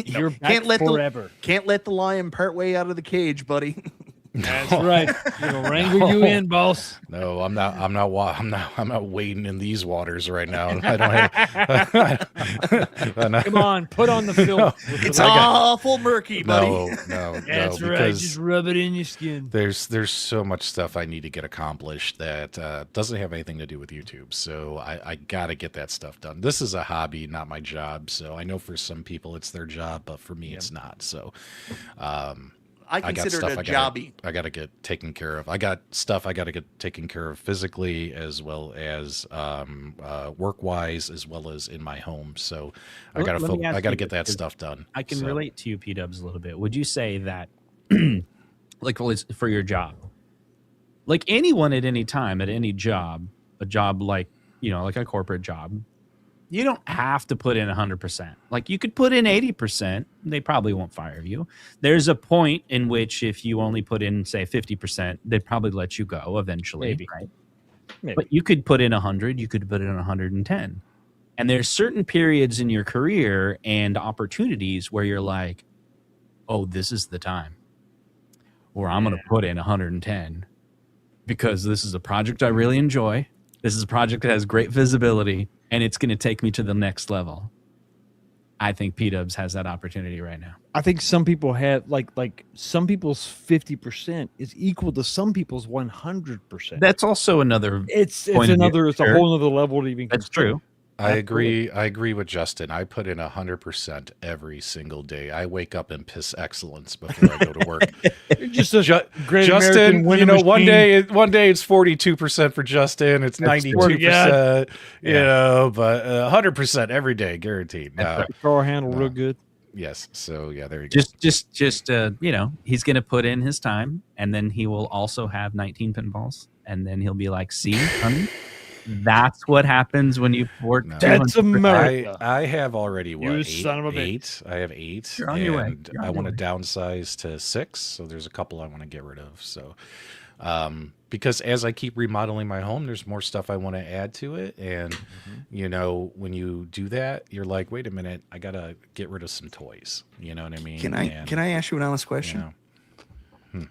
You're back forever. Can't let the lion part way out of the cage, buddy. That's right. It'll wrangle you in, boss. No, I'm not wading in these waters right now. I don't have. Come on, put on the film. It's awful murky, buddy. No. That's right. Because Just rub it in your skin. there's so much stuff I need to get accomplished that doesn't have anything to do with YouTube. So I got to get that stuff done. This is a hobby, not my job. So I know for some people it's their job, but for me it's not. So I consider it a jobby. I got to get taken care of. I got stuff I got to get taken care of physically, as well as work wise, as well as in my home. So I got to get that stuff done. I can relate to you, Pdubs, a little bit. Would you say that, like, for your job, like anyone at any time at any job, a job like, you know, like a corporate job, you don't have to put in 100%. Like you could put in 80%. They probably won't fire you. There's a point in which if you only put in, say, 50%, they'd probably let you go eventually. Maybe. Right? Maybe. But you could put in 100. You could put in 110. And there's certain periods in your career and opportunities where you're like, oh, this is the time. Or I'm going to put in 110 because this is a project I really enjoy. This is a project that has great visibility. and it's going to take me to the next level. I think Pdubs has that opportunity right now. I think some people have like some people's 50% is equal to some people's 100%. That's also another. It's point of view, another it's a sure. whole other level to even. That's consider. true. I agree with Justin. I put in 100% every single day. I wake up and piss excellence before I go to work. You're just a great Justin, American winning one machine. day it's 42% for Justin. It's 92%, you know, but 100% every day, guaranteed. No, Car handle real good. yes. So yeah, there you go. Just you know, he's going to put in his time, and then he will also have 19 pinballs, and then he'll be like, "See, honey, that's what happens when you port." No. That's 200%." America. I have already You eight, son of a bitch. eight. I have 8. You're on your way. And You're on I your want to way. downsize to 6. So there's a couple I want to get rid of. So because as I keep remodeling my home, there's more stuff I want to add to it. And you know, when you do that, you're like, wait a minute, I gotta get rid of some toys. You know what I mean? Can I ask you an honest question? You know,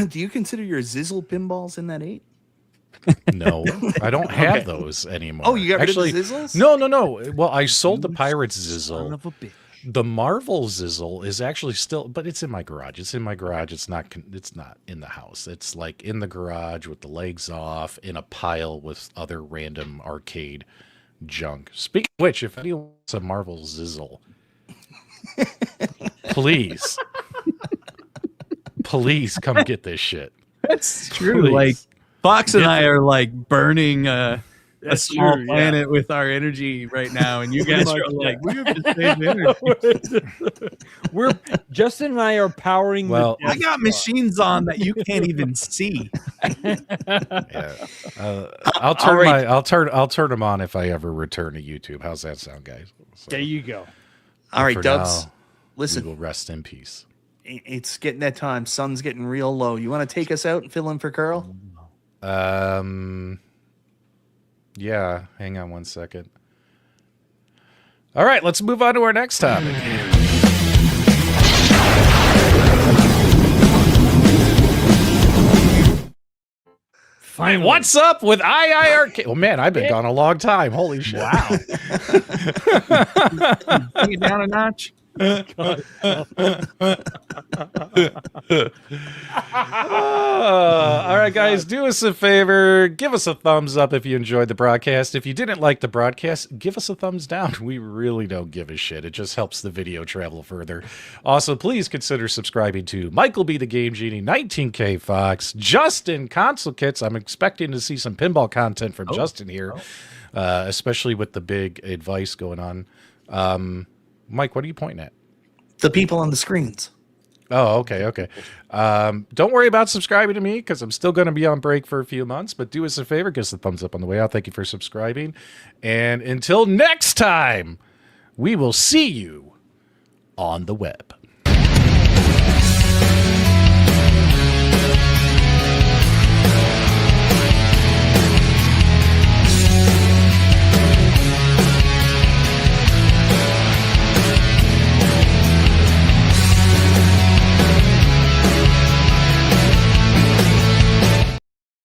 Do you consider your Zizzle pinballs in that 8? no, I don't have those anymore. Oh, you got Actually, rid of the Zizzles? No. Well, I sold the Pirates Son Zizzle. of a bitch. The Marvel Zizzle is actually still, but it's in my garage. It's in my garage. It's not in the house. It's like in the garage with the legs off in a pile with other random arcade junk. Speaking of which, if anyone wants a Marvel Zizzle, please come get this shit. That's true. Please. Like Fox and I are like burning a That's small true, yeah. planet with our energy right now, and you guys are like, we have to save energy. We're Justin and I are powering. Well, the I got machines on that you can't even see. Yeah. I'll turn them on if I ever return to YouTube. How's that sound, guys? So, There you go. All right, for Dubs. now, Listen, we will rest in peace. it's getting that time. Sun's getting real low. You want to take us out and fill in for Carl? Yeah, hang on one second. All right, let's move on to our next topic. Finally. What's up with II Arcade? Oh man, I've been gone a long time. Holy shit! Wow. Bring it down a notch. All right, guys, do us a favor. Give us a thumbs up if you enjoyed the broadcast. If you didn't like the broadcast, give us a thumbs down. We really don't give a shit. It just helps the video travel further. Also, please consider subscribing to Michael B. the Game Genie, 19K Fox, Justin Console Kits. I'm expecting to see some pinball content from Justin here, especially with the big advice going on. Mike, what are you pointing at? The people on the screens. Oh, okay. Don't worry about subscribing to me because I'm still going to be on break for a few months, but do us a favor, give us a thumbs up on the way out. Thank you for subscribing. And until next time, we will see you on the web.